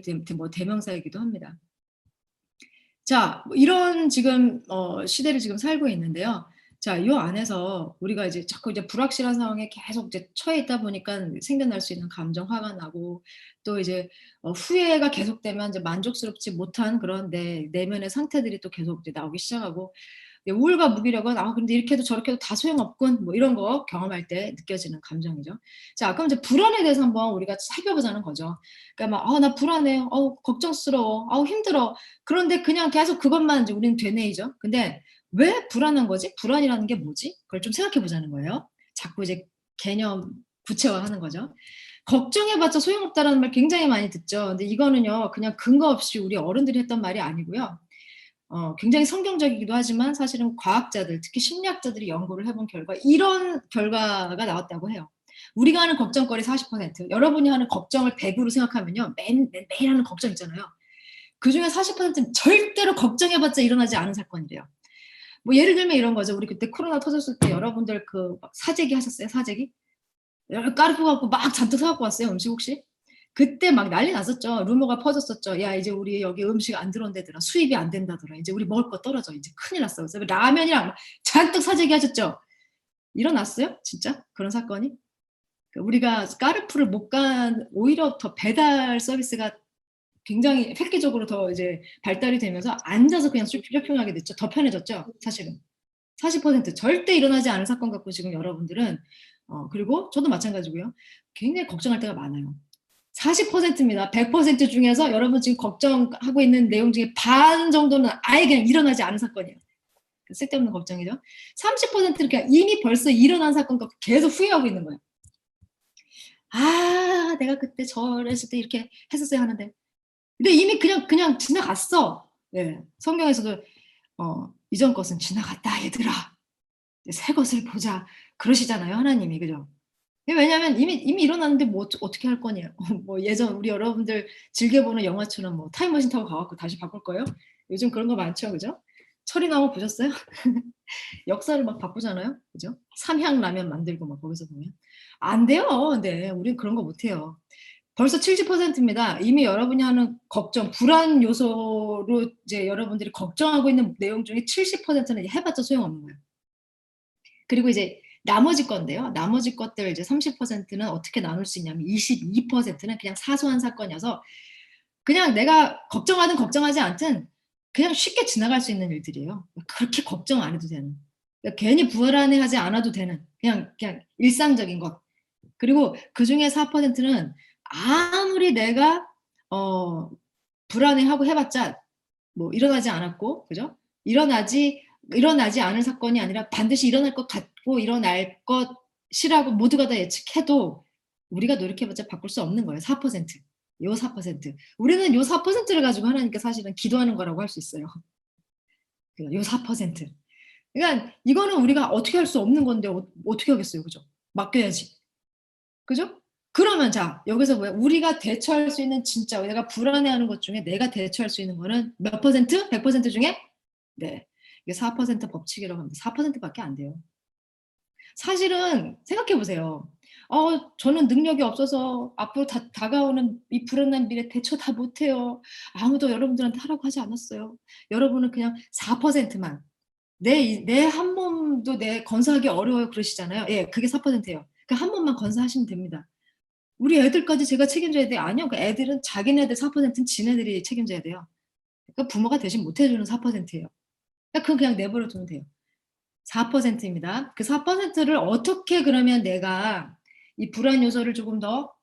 대명사이기도 합니다. 자, 이런 지금 시대를 지금 살고 있는데요. 자, 이 안에서 우리가 이제 자꾸 이제 불확실한 상황에 계속 이제 처해 있다 보니까 생겨날 수 있는 감정, 화가 나고 또 이제 후회가 계속되면 이제 만족스럽지 못한 그런 내면의 상태들이 또 계속 이제 나오기 시작하고 우울과 무기력은 근데 이렇게 해도 저렇게 해도 다 소용없군 뭐 이런 거 경험할 때 느껴지는 감정이죠. 자, 그럼 이제 불안에 대해서 한번 우리가 살펴보자는 거죠. 그러니까 막 나 불안해, 걱정스러워, 힘들어. 그런데 그냥 계속 그것만 이제 우리는 되뇌이죠. 근데 왜 불안한 거지? 불안이라는 게 뭐지? 그걸 좀 생각해 보자는 거예요. 자꾸 이제 개념 구체화하는 거죠. 걱정해봤자 소용없다라는 말 굉장히 많이 듣죠. 근데 이거는요, 그냥 근거 없이 우리 어른들이 했던 말이 아니고요. 굉장히 성경적이기도 하지만 사실은 과학자들, 특히 심리학자들이 연구를 해본 결과 이런 결과가 나왔다고 해요. 우리가 하는 걱정거리 40%, 여러분이 하는 걱정을 100으로 생각하면요. 매일 하는 걱정 있잖아요. 그중에 40%는 절대로 걱정해봤자 일어나지 않은 사건이래요. 뭐 예를 들면 이런 거죠. 우리 그때 코로나 터졌을 때 여러분들 막 사재기 하셨어요? 사재기? 까르푸 갖고 막 잔뜩 사갖고 왔어요? 음식 혹시? 그때 막 난리 났었죠. 루머가 퍼졌었죠. 야, 이제 우리 여기 음식 안 들어온다더라. 수입이 안 된다더라. 이제 우리 먹을 거 떨어져. 이제 큰일 났어. 그래서 라면이랑 막 잔뜩 사재기 하셨죠. 일어났어요? 진짜? 그런 사건이? 우리가 까르푸를 못 간, 오히려 더 배달 서비스가 굉장히 획기적으로 더 이제 발달이 되면서 앉아서 그냥 쇼핑하게 됐죠. 더 편해졌죠. 사실은. 40% 절대 일어나지 않은 사건 갖고 지금 여러분들은 그리고 저도 마찬가지고요. 굉장히 걱정할 때가 많아요. 40%입니다. 100% 중에서 여러분 지금 걱정하고 있는 내용 중에 반 정도는 아예 그냥 일어나지 않은 사건이에요. 쓸데없는 걱정이죠. 30%는 그냥 이미 벌써 일어난 사건 갖고 계속 후회하고 있는 거예요. 내가 그때 저랬을 때 이렇게 했었어야 하는데. 근데 이미 그냥 지나갔어. 예. 성경에서도 이전 것은 지나갔다 얘들아. 새 것을 보자. 그러시잖아요. 하나님이. 그죠? 왜냐하면 이미 일어났는데 뭐 어떻게 할 거냐. 뭐 예전 우리 여러분들 즐겨보는 영화처럼 뭐 타임머신 타고 가갖고 다시 바꿀 거예요? 요즘 그런 거 많죠. 그죠? 철이나무 보셨어요? 역사를 막 바꾸잖아요. 그죠? 삼향라면 만들고 막 거기서 보면. 안 돼요. 네. 우린 그런 거 못 해요. 벌써 70%입니다. 이미 여러분이 하는 걱정, 불안 요소로 이제 여러분들이 걱정하고 있는 내용 중에 70%는 해봤자 소용없는 거예요. 그리고 이제 나머지 건데요. 나머지 것들 이제 30%는 어떻게 나눌 수 있냐면 22%는 그냥 사소한 사건이어서 그냥 내가 걱정하든 걱정하지 않든 그냥 쉽게 지나갈 수 있는 일들이에요. 그렇게 걱정 안 해도 되는. 그러니까 괜히 불안해하지 않아도 되는 그냥 일상적인 것. 그리고 그중에 4%는 아무리 내가 불안해하고 해봤자 뭐 일어나지 않았고, 그죠? 일어나지 않을 사건이 아니라 반드시 일어날 것 같고 일어날 것이라고 모두가 다 예측해도 우리가 노력해봤자 바꿀 수 없는 거예요. 4%. 요 4%. 우리는 요 4%를 가지고 하나님께 사실은 기도하는 거라고 할 수 있어요. 요 4%. 그러니까 이거는 우리가 어떻게 할 수 없는 건데 어떻게 하겠어요. 그죠? 맡겨야지. 그죠? 그러면 자, 여기서 뭐야? 우리가 대처할 수 있는 진짜 내가 불안해하는 것 중에 내가 대처할 수 있는 거는 몇 퍼센트? 100% 중에? 네. 이게 4% 법칙이라고 합니다. 4%밖에 안 돼요. 사실은 생각해 보세요. 저는 능력이 없어서 앞으로 다가오는 이 불안한 미래 대처 다 못해요. 아무도 여러분들한테 하라고 하지 않았어요. 여러분은 그냥 4%만 내 한 몸도 내 건사하기 어려워요 그러시잖아요. 예, 그게 4%예요. 그 한 몸만 건사하시면 됩니다. 우리 애들까지 제가 책임져야 돼요? 아니요. 그 애들은 자기네들 4%는 지네들이 책임져야 돼요. 그러니까 부모가 대신 못 해주는 4%예요. 그러니까 그건 그냥 내버려 두면 돼요. 4%입니다. 그 4%를 어떻게 그러면 내가 이 불안 요소를 조금 더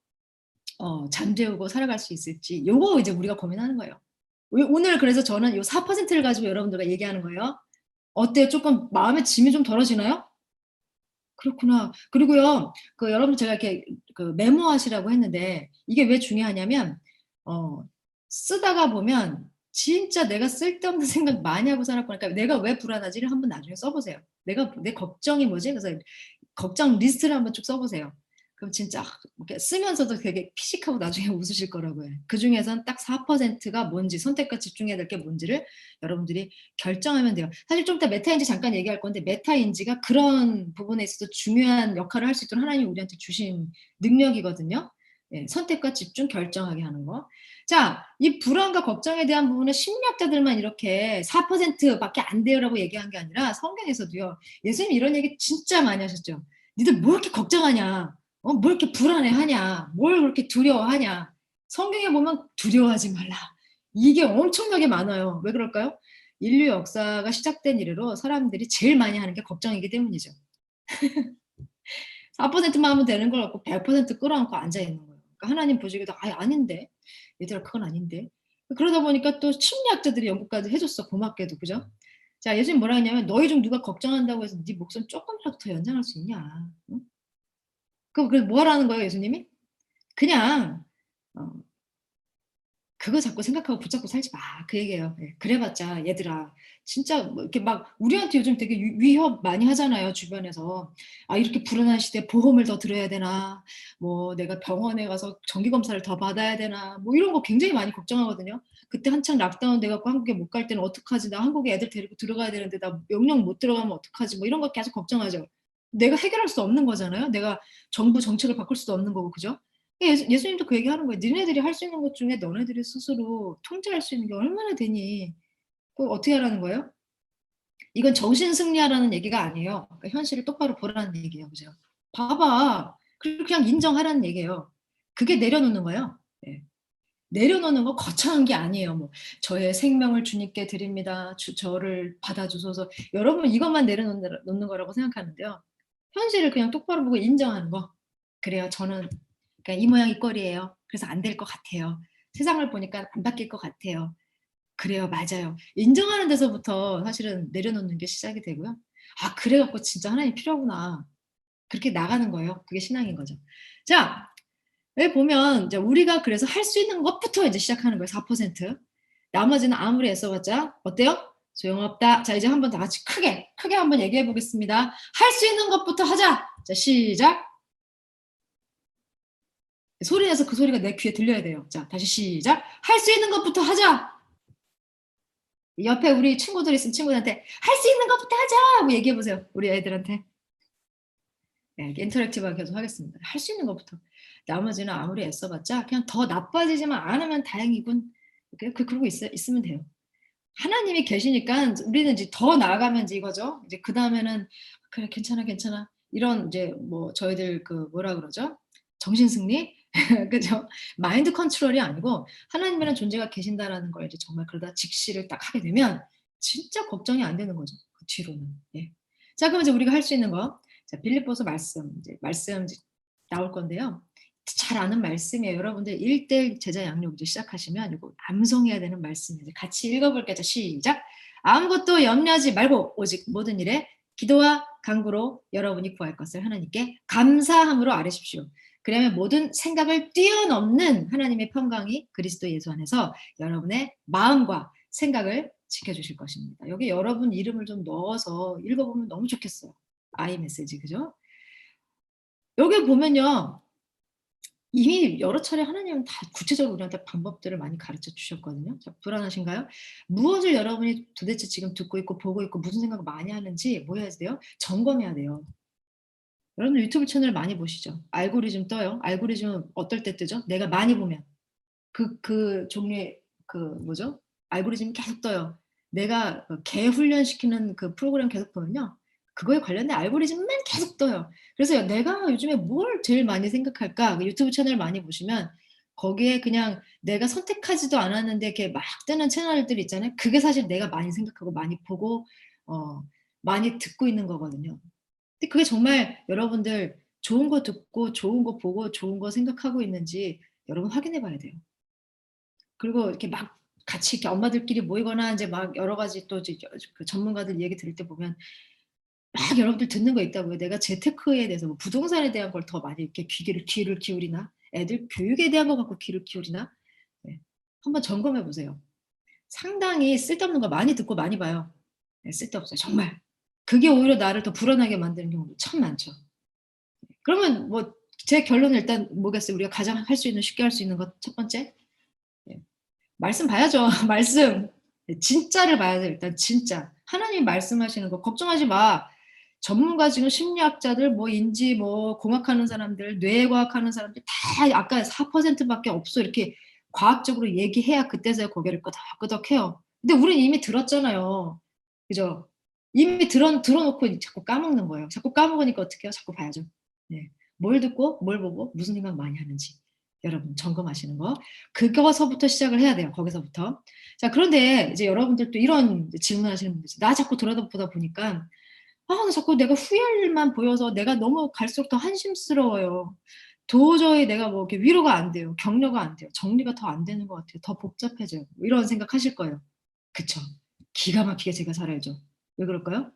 잠재우고 살아갈 수 있을지 요거 이제 우리가 고민하는 거예요. 오늘 그래서 저는 요 4%를 가지고 여러분들과 얘기하는 거예요. 어때요? 조금 마음의 짐이 좀 덜어지나요? 그렇구나. 그리고요, 여러분 제가 이렇게 메모하시라고 했는데 이게 왜 중요하냐면 쓰다가 보면 진짜 내가 쓸데없는 생각 많이 하고 살았구나. 그러니까 내가 왜 불안하지를 한번 나중에 써보세요. 내 걱정이 뭐지? 그래서 걱정 리스트를 한번 쭉 써보세요. 그럼 진짜 이렇게 쓰면서도 되게 피식하고 나중에 웃으실 거라고요. 그 중에선 딱 4%가 뭔지, 선택과 집중해야 될 게 뭔지를 여러분들이 결정하면 돼요. 사실 좀 이따 메타인지 잠깐 얘기할 건데 메타인지가 그런 부분에 있어서 중요한 역할을 할 수 있도록 하나님이 우리한테 주신 능력이거든요. 예, 선택과 집중 결정하게 하는 거. 자, 이 불안과 걱정에 대한 부분은 심리학자들만 이렇게 4%밖에 안 돼요라고 얘기한 게 아니라 성경에서도요. 예수님 이런 얘기 진짜 많이 하셨죠. 니들 뭐 이렇게 걱정하냐? 뭘 이렇게 불안해하냐? 뭘 그렇게 두려워하냐? 성경에 보면 두려워하지 말라. 이게 엄청나게 많아요. 왜 그럴까요? 인류 역사가 시작된 이래로 사람들이 제일 많이 하는 게 걱정이기 때문이죠. 4%만 하면 되는 걸 갖고 100% 끌어안고 앉아있는 거예요. 그러니까 하나님 보시기에도 아닌데? 얘들아 그건 아닌데? 그러다 보니까 또 심리학자들이 연구까지 해줬어. 고맙게도. 그죠? 자, 예수님 뭐라 했냐면 너희 중 누가 걱정한다고 해서 네 목숨 조금이라도 더 연장할 수 있냐? 응? 그럼 뭐 하라는 거예요, 예수님이? 그냥 그거 자꾸 생각하고 붙잡고 살지 마. 그 얘기예요. 예, 그래봤자 얘들아 진짜 뭐 이렇게 막 우리한테 요즘 되게 위협 많이 하잖아요. 주변에서. 이렇게 불안한 시대에 보험을 더 들어야 되나? 뭐 내가 병원에 가서 정기검사를 더 받아야 되나? 뭐 이런 거 굉장히 많이 걱정하거든요. 그때 한창 락다운 돼갖고 한국에 못 갈 때는 어떡하지? 나 한국에 애들 데리고 들어가야 되는데 나 영영 못 들어가면 어떡하지? 뭐 이런 거 계속 걱정하죠. 내가 해결할 수 없는 거잖아요. 내가 정부 정책을 바꿀 수도 없는 거고, 그죠? 예수님도 그 얘기하는 거예요. 니네들이 할 수 있는 것 중에 너네들이 스스로 통제할 수 있는 게 얼마나 되니? 그걸 어떻게 하라는 거예요? 이건 정신 승리하라는 얘기가 아니에요. 그러니까 현실을 똑바로 보라는 얘기예요. 그죠? 봐봐. 그리고 그냥 인정하라는 얘기예요. 그게 내려놓는 거예요. 네. 내려놓는 거 거창한 게 아니에요. 뭐 저의 생명을 주님께 드립니다. 저를 받아주소서. 여러분 이것만 내려놓는 거라고 생각하는데요. 현실을 그냥 똑바로 보고 인정하는 거. 그래요. 저는 그러니까 이 모양 이 꼴이에요. 그래서 안 될 것 같아요. 세상을 보니까 안 바뀔 것 같아요. 그래요. 맞아요. 인정하는 데서부터 사실은 내려놓는 게 시작이 되고요. 그래갖고 진짜 하나님 필요하구나. 그렇게 나가는 거예요. 그게 신앙인 거죠. 자, 여기 보면 이제 우리가 그래서 할 수 있는 것부터 이제 시작하는 거예요. 4%. 나머지는 아무리 애써봤자 어때요? 소용없다. 자, 이제 한번 다 같이 크게 한번 얘기해 보겠습니다. 할 수 있는 것부터 하자. 자, 시작. 소리 내서 그 소리가 내 귀에 들려야 돼요. 자, 다시 시작. 할 수 있는 것부터 하자. 옆에 우리 친구들 있으면 친구들한테 할 수 있는 것부터 하자 하고 얘기해 보세요. 우리 애들한테. 네, 인터랙티브하게 계속 하겠습니다. 할 수 있는 것부터. 나머지는 아무리 애써봤자 그냥 더 나빠지지만 않으면 다행이군. 그러고 있으면 돼요. 하나님이 계시니까 우리는 이제 더 나아가면 이제 이거죠. 이제 그 다음에는 그래 괜찮아. 이런 이제 뭐 저희들 뭐라 그러죠? 정신승리? 그죠? 마인드 컨트롤이 아니고 하나님이라는 존재가 계신다라는 걸 이제 정말 그러다 직시를 딱 하게 되면 진짜 걱정이 안 되는 거죠. 그 뒤로는. 예. 자, 그럼 이제 우리가 할 수 있는 거. 자, 빌립보서 말씀 이제 나올 건데요. 잘 아는 말씀이에요. 여러분들 1대1 제자 양육 이제 시작하시면 이거 암송해야 되는 말씀이에요. 같이 읽어볼게요. 자, 시작. 아무것도 염려하지 말고 오직 모든 일에 기도와 간구로 여러분이 구할 것을 하나님께 감사함으로 아뢰십시오. 그러면 모든 생각을 뛰어넘는 하나님의 평강이 그리스도 예수 안에서 여러분의 마음과 생각을 지켜주실 것입니다. 여기 여러분 이름을 좀 넣어서 읽어보면 너무 좋겠어요. 아이 메시지, 그죠? 여기 보면요. 이미 여러 차례 하나님은 다 구체적으로 우리한테 방법들을 많이 가르쳐 주셨거든요. 자, 불안하신가요? 무엇을 여러분이 도대체 지금 듣고 있고 보고 있고 무슨 생각을 많이 하는지 뭐 해야 돼요? 점검해야 돼요. 여러분 유튜브 채널 많이 보시죠? 알고리즘 떠요. 알고리즘은 어떨 때 뜨죠? 내가 많이 보면 그 종류의 그 뭐죠? 알고리즘이 계속 떠요. 내가 개 훈련시키는 그 프로그램 계속 보면요. 그거에 관련된 알고리즘만 계속 떠요. 그래서 내가 요즘에 뭘 제일 많이 생각할까? 그 유튜브 채널 많이 보시면 거기에 그냥 내가 선택하지도 않았는데 이렇게 막 뜨는 채널들 있잖아요. 그게 사실 내가 많이 생각하고 많이 보고 많이 듣고 있는 거거든요. 근데 그게 정말 여러분들 좋은 거 듣고 좋은 거 보고 좋은 거 생각하고 있는지 여러분 확인해 봐야 돼요. 그리고 이렇게 막 같이 이렇게 엄마들끼리 모이거나 이제 막 여러 가지 또 이제 그 전문가들 얘기 들을 때 보면 막 여러분들 듣는 거 있다고요. 내가 재테크에 대해서 뭐 부동산에 대한 걸 더 많이 이렇게 귀를 기울이나 애들 교육에 대한 거 갖고 귀를 기울이나 네. 한번 점검해 보세요. 상당히 쓸데없는 거 많이 듣고 많이 봐요. 네, 쓸데없어요. 정말. 그게 오히려 나를 더 불안하게 만드는 경우도 참 많죠. 그러면 뭐 제 결론은 일단 뭐겠어요? 우리가 가장 할 수 있는 쉽게 할 수 있는 것 첫 번째 네. 말씀 봐야죠. 말씀. 진짜를 봐야 돼요. 일단 진짜. 하나님 말씀하시는 거 걱정하지 마. 전문가 지금 심리학자들 뭐 인지 뭐 공학하는 사람들 뇌과학 하는 사람들 다 아까 4%밖에 없어 이렇게 과학적으로 얘기해야 그때서야 고개를 끄덕끄덕 해요. 근데 우리는 이미 들었잖아요. 그죠? 이미 들어놓고 자꾸 까먹는 거예요. 자꾸 까먹으니까 어떻게 해요? 자꾸 봐야죠. 네. 뭘 듣고 뭘 보고 무슨 생각 많이 하는지 여러분 점검하시는 거. 그거서부터 시작을 해야 돼요. 거기서부터. 자, 그런데 이제 여러분들 또 이런 질문하시는 분들 있어요. 나 자꾸 돌아보다 보니까 나 자꾸 내가 후회할 일만 보여서 내가 너무 갈수록 더 한심스러워요. 도저히 내가 뭐 이렇게 위로가 안 돼요. 격려가 안 돼요. 정리가 더 안 되는 것 같아요. 더 복잡해져요. 뭐 이런 생각하실 거예요. 그쵸? 기가 막히게 제가 잘 알죠. 왜 그럴까요?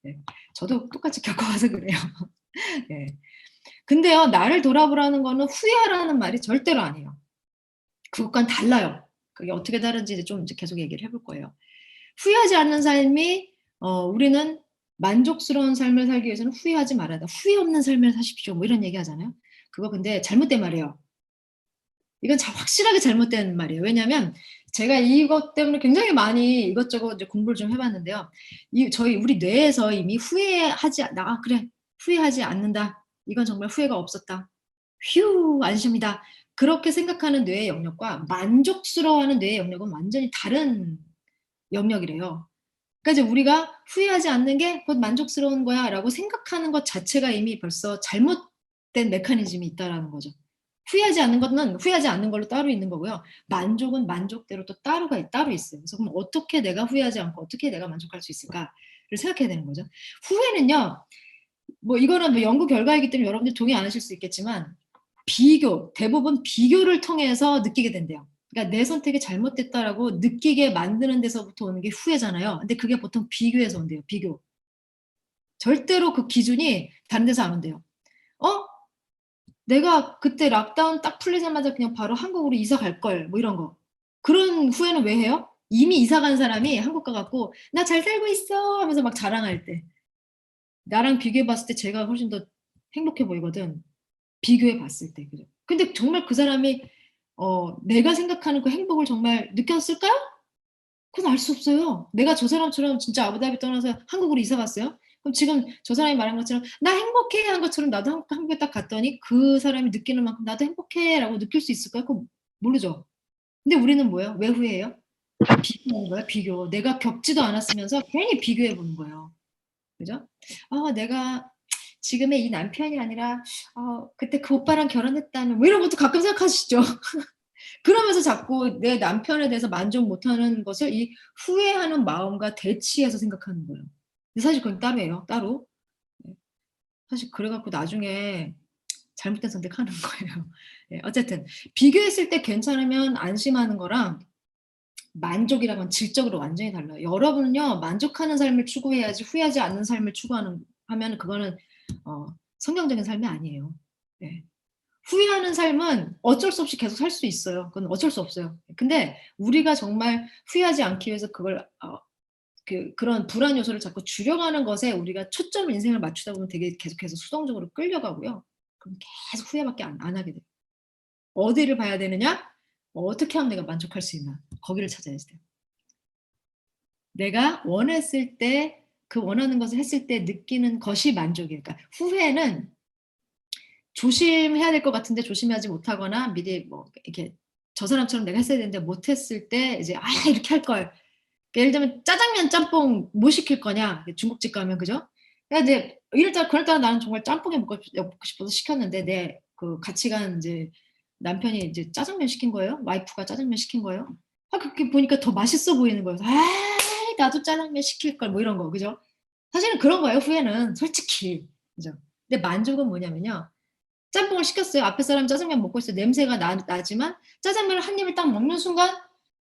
네. 저도 똑같이 겪어와서 그래요. 네. 근데요, 나를 돌아보라는 거는 후회하라는 말이 절대로 아니에요. 그것과는 달라요. 그게 어떻게 다른지 이제 계속 얘기를 해볼 거예요. 후회하지 않는 삶이 우리는 만족스러운 삶을 살기 위해서는 후회하지 말아야 돼. 후회 없는 삶을 사십시오. 뭐 이런 얘기 하잖아요. 그거 근데 잘못된 말이에요. 이건 확실하게 잘못된 말이에요. 왜냐하면 제가 이것 때문에 굉장히 많이 이것저것 이제 공부를 좀 해봤는데요. 우리 뇌에서 이미 후회하지 않는다. 이건 정말 후회가 없었다. 휴, 안심이다. 그렇게 생각하는 뇌의 영역과 만족스러워하는 뇌의 영역은 완전히 다른 영역이래요. 그러니까 이제 우리가 후회하지 않는 게 곧 만족스러운 거야 라고 생각하는 것 자체가 이미 벌써 잘못된 메커니즘이 있다라는 거죠. 후회하지 않는 것은 후회하지 않는 걸로 따로 있는 거고요. 만족은 만족대로 또 따로 있어요. 그래서 그럼 어떻게 내가 후회하지 않고 어떻게 내가 만족할 수 있을까를 생각해야 되는 거죠. 후회는요. 뭐 이거는 뭐 연구 결과이기 때문에 여러분들 동의 안 하실 수 있겠지만 대부분 비교를 통해서 느끼게 된대요. 그러니까 내 선택이 잘못됐다라고 느끼게 만드는 데서부터 오는 게 후회잖아요. 근데 그게 보통 비교에서 온대요. 비교. 절대로 그 기준이 다른 데서 안 온대요. 내가 그때 락다운 딱 풀리자마자 그냥 바로 한국으로 이사 갈 걸, 뭐 이런 거. 그런 후회는 왜 해요? 이미 이사 간 사람이 한국 가갖고 나 잘 살고 있어 하면서 막 자랑할 때 나랑 비교해 봤을 때 제가 훨씬 더 행복해 보이거든. 비교해 봤을 때. 그죠? 근데 정말 그 사람이 내가 생각하는 그 행복을 정말 느꼈을까요? 그건 알 수 없어요. 내가 저 사람처럼 진짜 아부다비 떠나서 한국으로 이사 갔어요? 그럼 지금 저 사람이 말한 것처럼 나 행복해 한 것처럼 나도 한국에 딱 갔더니 그 사람이 느끼는 만큼 나도 행복해 라고 느낄 수 있을까요? 그거 모르죠. 근데 우리는 뭐예요? 왜 후회해요? 비교하는 거야, 비교. 내가 겪지도 않았으면서 괜히 비교해 보는 거예요. 그죠? 내가 지금의 이 남편이 아니라 그때 그 오빠랑 결혼했다면 뭐 이런 것도 가끔 생각하시죠? 그러면서 자꾸 내 남편에 대해서 만족 못하는 것을 이 후회하는 마음과 대치해서 생각하는 거예요. 근데 사실 그건 따로예요. 따로. 사실 그래갖고 나중에 잘못된 선택하는 거예요. 네, 어쨌든 비교했을 때 괜찮으면 안심하는 거랑 만족이라는 건 질적으로 완전히 달라요. 여러분은요 만족하는 삶을 추구해야지 후회하지 않는 삶을 하면 그거는 성경적인 삶이 아니에요. 네. 후회하는 삶은 어쩔 수 없이 계속 살 수 있어요. 그건 어쩔 수 없어요. 근데 우리가 정말 후회하지 않기 위해서 그걸 그런 불안 요소를 자꾸 줄여가는 것에 우리가 초점 인생을 맞추다 보면 되게 계속해서 수동적으로 끌려가고요. 그럼 계속 후회밖에 안 하게 돼요. 어디를 봐야 되느냐? 어떻게 하면 내가 만족할 수 있나? 거기를 찾아야 돼요. 내가 원했을 때 그 원하는 것을 했을 때 느끼는 것이 만족이에요. 그러니까 후회는 조심해야 될 것 같은데 조심하지 못하거나 미리 뭐 이렇게 저 사람처럼 내가 했어야 되는데 못했을 때 이제 이렇게 할 걸. 예를 들면 짜장면 짬뽕 뭐 시킬 거냐 중국집 가면 그죠? 근데 그럴때 나는 정말 짬뽕이 먹고 싶어서 시켰는데 내 그 같이 간 이제 남편이 이제 짜장면 시킨 거예요. 와이프가 짜장면 시킨 거예요. 그렇게 보니까 더 맛있어 보이는 거예요. 나도 짜장면 시킬 걸 뭐 이런 거 그죠? 사실은 그런 거예요. 후회는 솔직히 그죠? 근데 만족은 뭐냐면요. 짬뽕을 시켰어요. 앞에 사람 짜장면 먹고 있어요. 냄새가 나지만 짜장면을 한 입을 딱 먹는 순간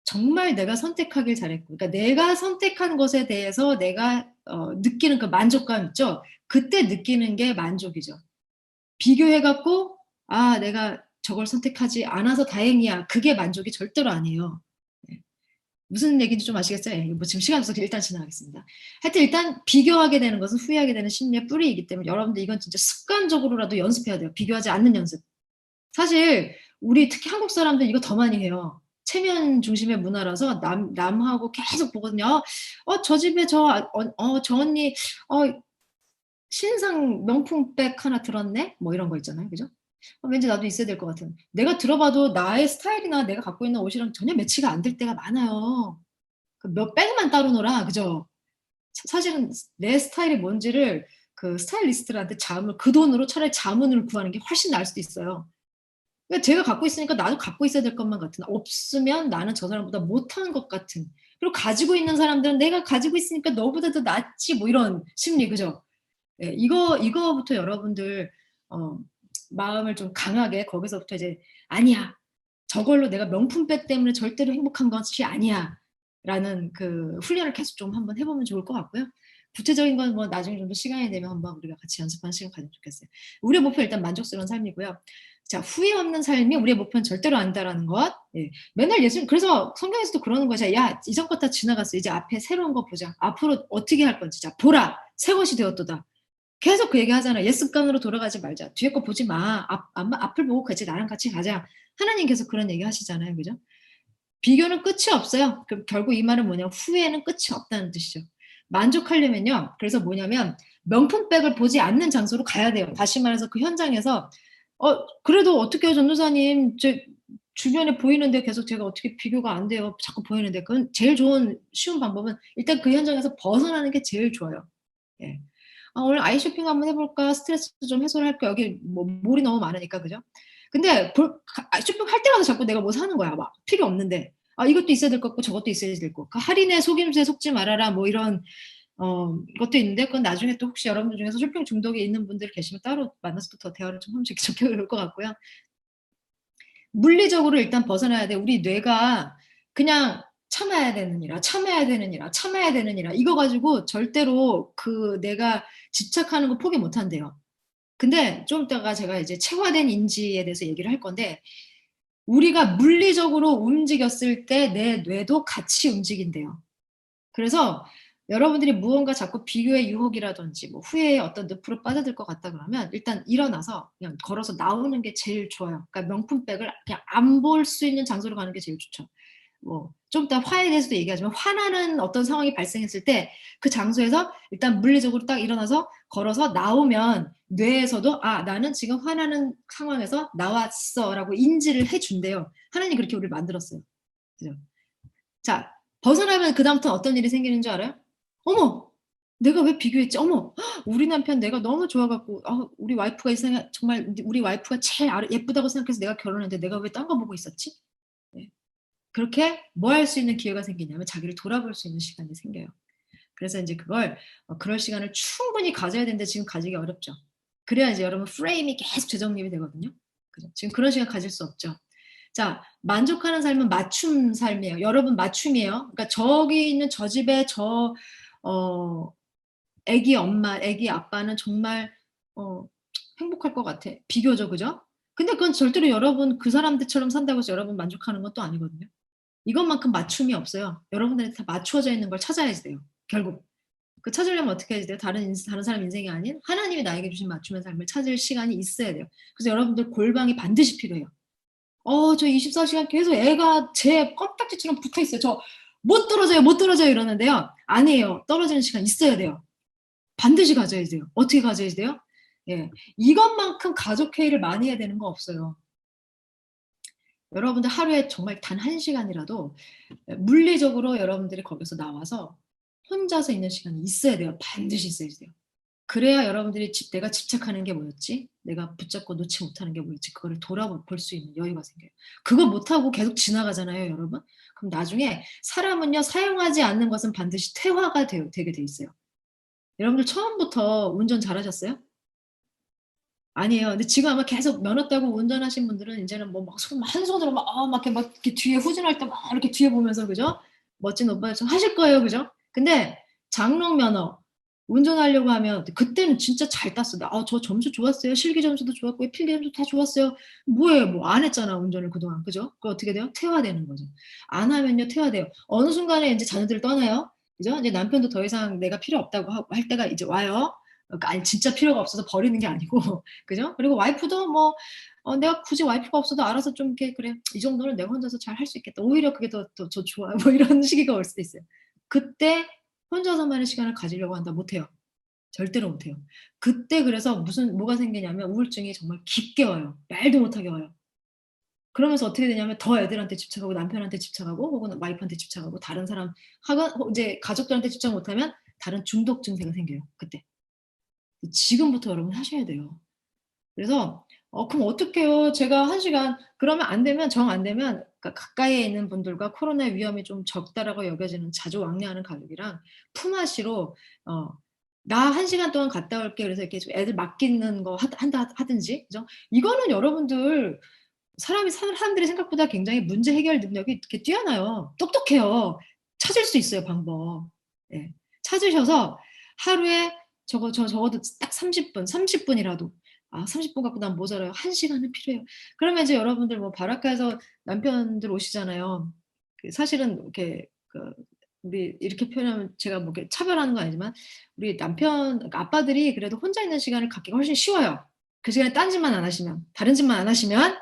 정말 내가 선택하길 잘했고, 그러니까 내가 선택한 것에 대해서 내가 느끼는 그 만족감 있죠? 그때 느끼는 게 만족이죠. 비교해갖고 내가 저걸 선택하지 않아서 다행이야. 그게 만족이 절대로 아니에요. 네. 무슨 얘기인지 좀 아시겠어요? 뭐 지금 시간 없어서 일단 지나가겠습니다. 하여튼 일단 비교하게 되는 것은 후회하게 되는 심리의 뿌리이기 때문에 여러분들 이건 진짜 습관적으로라도 연습해야 돼요. 비교하지 않는 연습. 사실 우리 특히 한국 사람들 이거 더 많이 해요. 체면 중심의 문화라서 남하고 계속 보거든요. 저 집에 저 언니 신상 명품백 하나 들었네? 뭐 이런 거 있잖아요. 그죠? 왠지 나도 있어야 될 것 같은. 내가 들어봐도 나의 스타일이나 내가 갖고 있는 옷이랑 전혀 매치가 안 될 때가 많아요. 몇 백만 따로 놀아. 그죠? 사실은 내 스타일이 뭔지를 그 스타일리스트한테 그 돈으로 차라리 자문을 구하는 게 훨씬 나을 수도 있어요. 그러니까 제가 갖고 있으니까 나도 갖고 있어야 될 것만 같은. 없으면 나는 저 사람보다 못하는 것 같은. 그리고 가지고 있는 사람들은 내가 가지고 있으니까 너보다 더 낫지 뭐 이런 심리. 그죠? 네, 이거부터 여러분들 마음을 좀 강하게 거기서부터 이제 아니야. 저걸로 내가 명품백 때문에 절대로 행복한 것이 아니야. 라는 그 훈련을 계속 좀 한번 해보면 좋을 것 같고요. 구체적인 건 뭐 나중에 좀 더 시간이 되면 한번 우리가 같이 연습하는 시간 가지면 좋겠어요. 우리의 목표는 일단 만족스러운 삶이고요. 자, 후회 없는 삶이 우리의 목표는 절대로 아니다라는 것. 예. 맨날 그래서 성경에서도 그러는 거죠. 야, 이전 것 다 지나갔어. 이제 앞에 새로운 거 보자. 앞으로 어떻게 할 건지. 자, 보라. 새 것이 되었도다. 계속 그 얘기 하잖아. 옛 습관으로 돌아가지 말자. 뒤에 거 보지 마. 앞을 보고 같이 나랑 같이 가자. 하나님 계속 그런 얘기 하시잖아요. 그죠? 비교는 끝이 없어요. 그럼 결국 이 말은 뭐냐면 후회는 끝이 없다는 뜻이죠. 만족하려면요. 그래서 뭐냐면 명품백을 보지 않는 장소로 가야 돼요. 다시 말해서 그 현장에서 그래도 어떻게 해요, 전도사님? 제 주변에 보이는데 계속 제가 어떻게 비교가 안 돼요. 자꾸 보이는데 그건 제일 좋은 쉬운 방법은 일단 그 현장에서 벗어나는 게 제일 좋아요. 예. 오늘 아이 쇼핑 한번 해볼까? 스트레스 좀 해소를 할까? 여기 뭐 몰이 너무 많으니까 그죠? 근데 쇼핑 할 때마다 자꾸 내가 뭐 사는 거야. 막 필요 없는데 이것도 있어야 될 것 같고 저것도 있어야 될 것 같고 할인에 속임수에 속지 말아라 뭐 이런 것도 있는데 그건 나중에 또 혹시 여러분들 중에서 쇼핑 중독에 있는 분들 계시면 따로 만나서 또 더 대화를 좀 하면 좋을 것 같고요. 물리적으로 일단 벗어나야 돼. 우리 뇌가 그냥 참아야 되느니라 이거 가지고 절대로 그 내가 집착하는 거 포기 못 한대요. 근데 좀 이따가 제가 이제 체화된 인지에 대해서 얘기를 할 건데 우리가 물리적으로 움직였을 때 내 뇌도 같이 움직인대요. 그래서 여러분들이 무언가 자꾸 비교의 유혹이라든지 뭐 후회의 어떤 늪으로 빠져들 것 같다 그러면 일단 일어나서 그냥 걸어서 나오는 게 제일 좋아요. 그러니까 명품백을 그냥 안 볼 수 있는 장소로 가는 게 제일 좋죠. 뭐 좀 이따 화에 대해서도 얘기하지만 화나는 어떤 상황이 발생했을 때 그 장소에서 일단 물리적으로 딱 일어나서 걸어서 나오면 뇌에서도 나는 지금 화나는 상황에서 나왔어라고 인지를 해준대요. 하나님 그렇게 우리를 만들었어요. 그죠? 자, 벗어나면 그 다음부터 어떤 일이 생기는 줄 알아요? 어머, 내가 왜 비교했지? 어머, 우리 남편 내가 너무 좋아갖고 우리 와이프가 정말 우리 와이프가 제일 예쁘다고 생각해서 내가 결혼했는데 내가 왜 딴 거 보고 있었지? 네. 그렇게 뭐 할 수 있는 기회가 생기냐면 자기를 돌아볼 수 있는 시간이 생겨요. 그래서 이제 그럴 시간을 충분히 가져야 되는데 지금 가지기 어렵죠. 그래야 이제 여러분 프레임이 계속 재정립이 되거든요. 그죠? 지금 그런 시간 가질 수 없죠. 자, 만족하는 삶은 맞춤 삶이에요. 여러분 맞춤이에요. 그러니까 저기 있는 저 집에 애기 엄마, 애기 아빠는 정말 행복할 것 같아. 비교죠, 그죠? 근데 그건 절대로 여러분 그 사람들처럼 산다고 해서 여러분 만족하는 것도 아니거든요. 이것만큼 맞춤이 없어요. 여러분들이 다 맞추어져 있는 걸 찾아야지 돼요. 결국 그 찾으려면 어떻게 해야 돼요? 다른 사람 인생이 아닌 하나님이 나에게 주신 맞춤의 삶을 찾을 시간이 있어야 돼요. 그래서 여러분들 골방이 반드시 필요해요. 저 24시간 계속 애가 제 껌딱지처럼 붙어 있어요. 저 못 떨어져요 이러는데요. 아니에요. 떨어지는 시간 있어야 돼요. 반드시 가져야 돼요. 어떻게 가져야 돼요? 예, 이것만큼 가족 회의를 많이 해야 되는 거 없어요. 여러분들 하루에 정말 단 1시간이라도 물리적으로 여러분들이 거기서 나와서 혼자서 있는 시간이 있어야 돼요. 반드시 있어야 돼요. 그래야 여러분들이 내가 집착하는 게 뭐였지? 내가 붙잡고 놓지 못하는 게 뭐였지? 그거를 돌아볼 수 있는 여유가 생겨요. 그거 못하고 계속 지나가잖아요, 여러분? 그럼 나중에 사람은요, 사용하지 않는 것은 반드시 퇴화가 되게 돼 있어요. 여러분들 처음부터 운전 잘하셨어요? 아니에요. 근데 지금 아마 계속 면허 따고 운전하신 분들은 이제는 뭐 막 한 손으로 막 이렇게 뒤에 후진할 때 막 이렇게 뒤에 보면서, 그죠? 멋진 오빠처럼 하실 거예요, 그죠? 근데 장롱 면허 운전하려고 하면 그때는 진짜 잘 땄어. 저 점수 좋았어요. 실기 점수도 좋았고 필기 점수 다 좋았어요. 뭐예요? 뭐 안 했잖아, 운전을 그동안. 그죠? 그거 어떻게 돼요? 퇴화되는 거죠. 안 하면요, 퇴화돼요. 어느 순간에 이제 자녀들을 떠나요. 그죠? 이제 남편도 더 이상 내가 필요 없다고 할 때가 이제 와요. 그러니까 아니, 진짜 필요가 없어서 버리는 게 아니고, 그죠? 그리고 와이프도 뭐, 내가 굳이 와이프가 없어도 알아서 좀 이렇게, 그래, 이 정도는 내가 혼자서 잘 할 수 있겠다. 오히려 그게 더 좋아. 뭐 이런 시기가 올 수도 있어요. 그때 혼자서만의 시간을 가지려고 한다. 못해요. 절대로 못해요. 그때 그래서 뭐가 생기냐면 우울증이 정말 깊게 와요. 말도 못하게 와요. 그러면서 어떻게 되냐면 더 애들한테 집착하고 남편한테 집착하고 혹은 와이프한테 집착하고 다른 사람 하고 이제 가족들한테 집착 못하면 다른 중독 증세가 생겨요. 그때. 지금부터 여러분 하셔야 돼요. 그래서 그럼 어떡해요? 제가 1시간 그러면 안 되면 정 안 되면 그러니까 가까이에 있는 분들과 코로나 위험이 좀 적다라고 여겨지는 자주 왕래하는 가족이랑 품앗이로 나 1시간 동안 갔다 올게. 그래서 이렇게 좀 애들 맡기는 거 하든지, 그죠? 이거는 여러분들 사람들이 생각보다 굉장히 문제 해결 능력이 이렇게 뛰어나요. 똑똑해요. 찾을 수 있어요, 방법. 예. 찾으셔서 하루에 적어도 딱 30분이라도 30분 갖고 난 모자라요. 1시간은 필요해요. 그러면 이제 여러분들 뭐 바닷가에서 남편들 오시잖아요. 사실은 이렇게 우리 이렇게 표현하면 제가 뭐 이렇게 차별하는 건 아니지만 우리 그러니까 아빠들이 그래도 혼자 있는 시간을 갖기가 훨씬 쉬워요. 그 시간에 딴 짓만 안 하시면, 다른 짓만 안 하시면,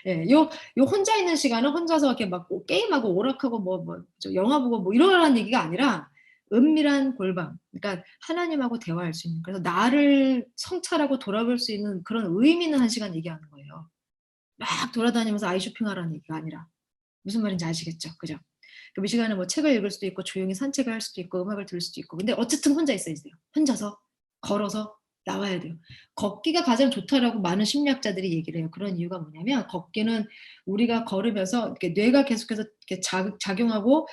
예, 요 혼자 있는 시간은 혼자서 이렇게 막 게임하고 오락하고 영화 보고 뭐 이러라는 얘기가 아니라 은밀한 골방, 그러니까 하나님하고 대화할 수 있는, 그래서 나를 성찰하고 돌아볼 수 있는 그런 의미 있는 1시간 얘기하는 거예요. 막 돌아다니면서 아이 쇼핑하라는 얘기가 아니라. 무슨 말인지 아시겠죠? 그죠? 그럼 이 시간에 뭐 책을 읽을 수도 있고 조용히 산책을 할 수도 있고 음악을 들을 수도 있고, 근데 어쨌든 혼자 있어야 돼요. 혼자서 걸어서 나와야 돼요. 걷기가 가장 좋다라고 많은 심리학자들이 얘기를 해요. 그런 이유가 뭐냐면 걷기는 우리가 걸으면서 이렇게 뇌가 계속해서 이렇게 작용하고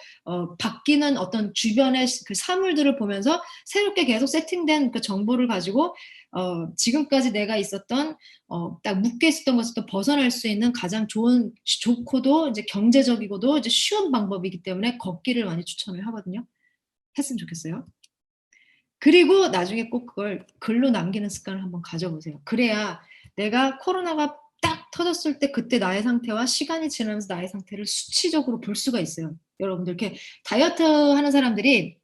바뀌는 어떤 주변의 그 사물들을 보면서 새롭게 계속 세팅된 그 정보를 가지고 지금까지 내가 있었던 딱 묶여 있었던 것에서 벗어날 수 있는 가장 좋고도 이제 경제적이고도 이제 쉬운 방법이기 때문에 걷기를 많이 추천을 하거든요. 했으면 좋겠어요. 그리고 나중에 꼭 그걸 글로 남기는 습관을 한번 가져보세요. 그래야 내가 코로나가 딱 터졌을 때 그때 나의 상태와 시간이 지나면서 나의 상태를 수치적으로 볼 수가 있어요. 여러분들 이렇게 다이어트 하는 사람들이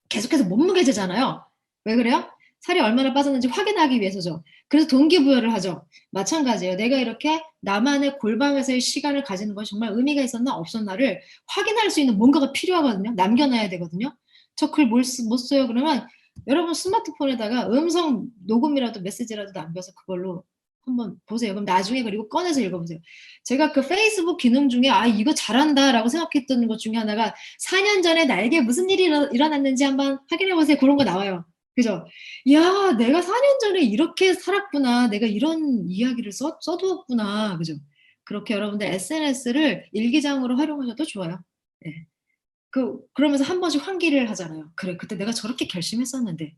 계속해서 몸무게 재잖아요. 왜 그래요? 살이 얼마나 빠졌는지 확인하기 위해서죠. 그래서 동기부여를 하죠. 마찬가지예요. 내가 이렇게 나만의 골방에서의 시간을 가지는 것이 정말 의미가 있었나 없었나를 확인할 수 있는 뭔가가 필요하거든요. 남겨놔야 되거든요. 저 글 못 써요. 그러면 여러분 스마트폰에다가 음성 녹음이라도 메시지라도 남겨서 그걸로 한번 보세요. 그럼 나중에 그리고 꺼내서 읽어보세요. 제가 그 페이스북 기능 중에 이거 잘한다라고 생각했던 것 중에 하나가 4년 전에 나에게 무슨 일이 일어났는지 한번 확인해보세요. 그런 거 나와요. 그죠? 야, 내가 4년 전에 이렇게 살았구나. 내가 이런 이야기를 써두었구나. 그죠? 그렇게 여러분들 SNS를 일기장으로 활용하셔도 좋아요. 네. 그러면서 한 번씩 환기를 하잖아요. 그래, 그때 내가 저렇게 결심했었는데.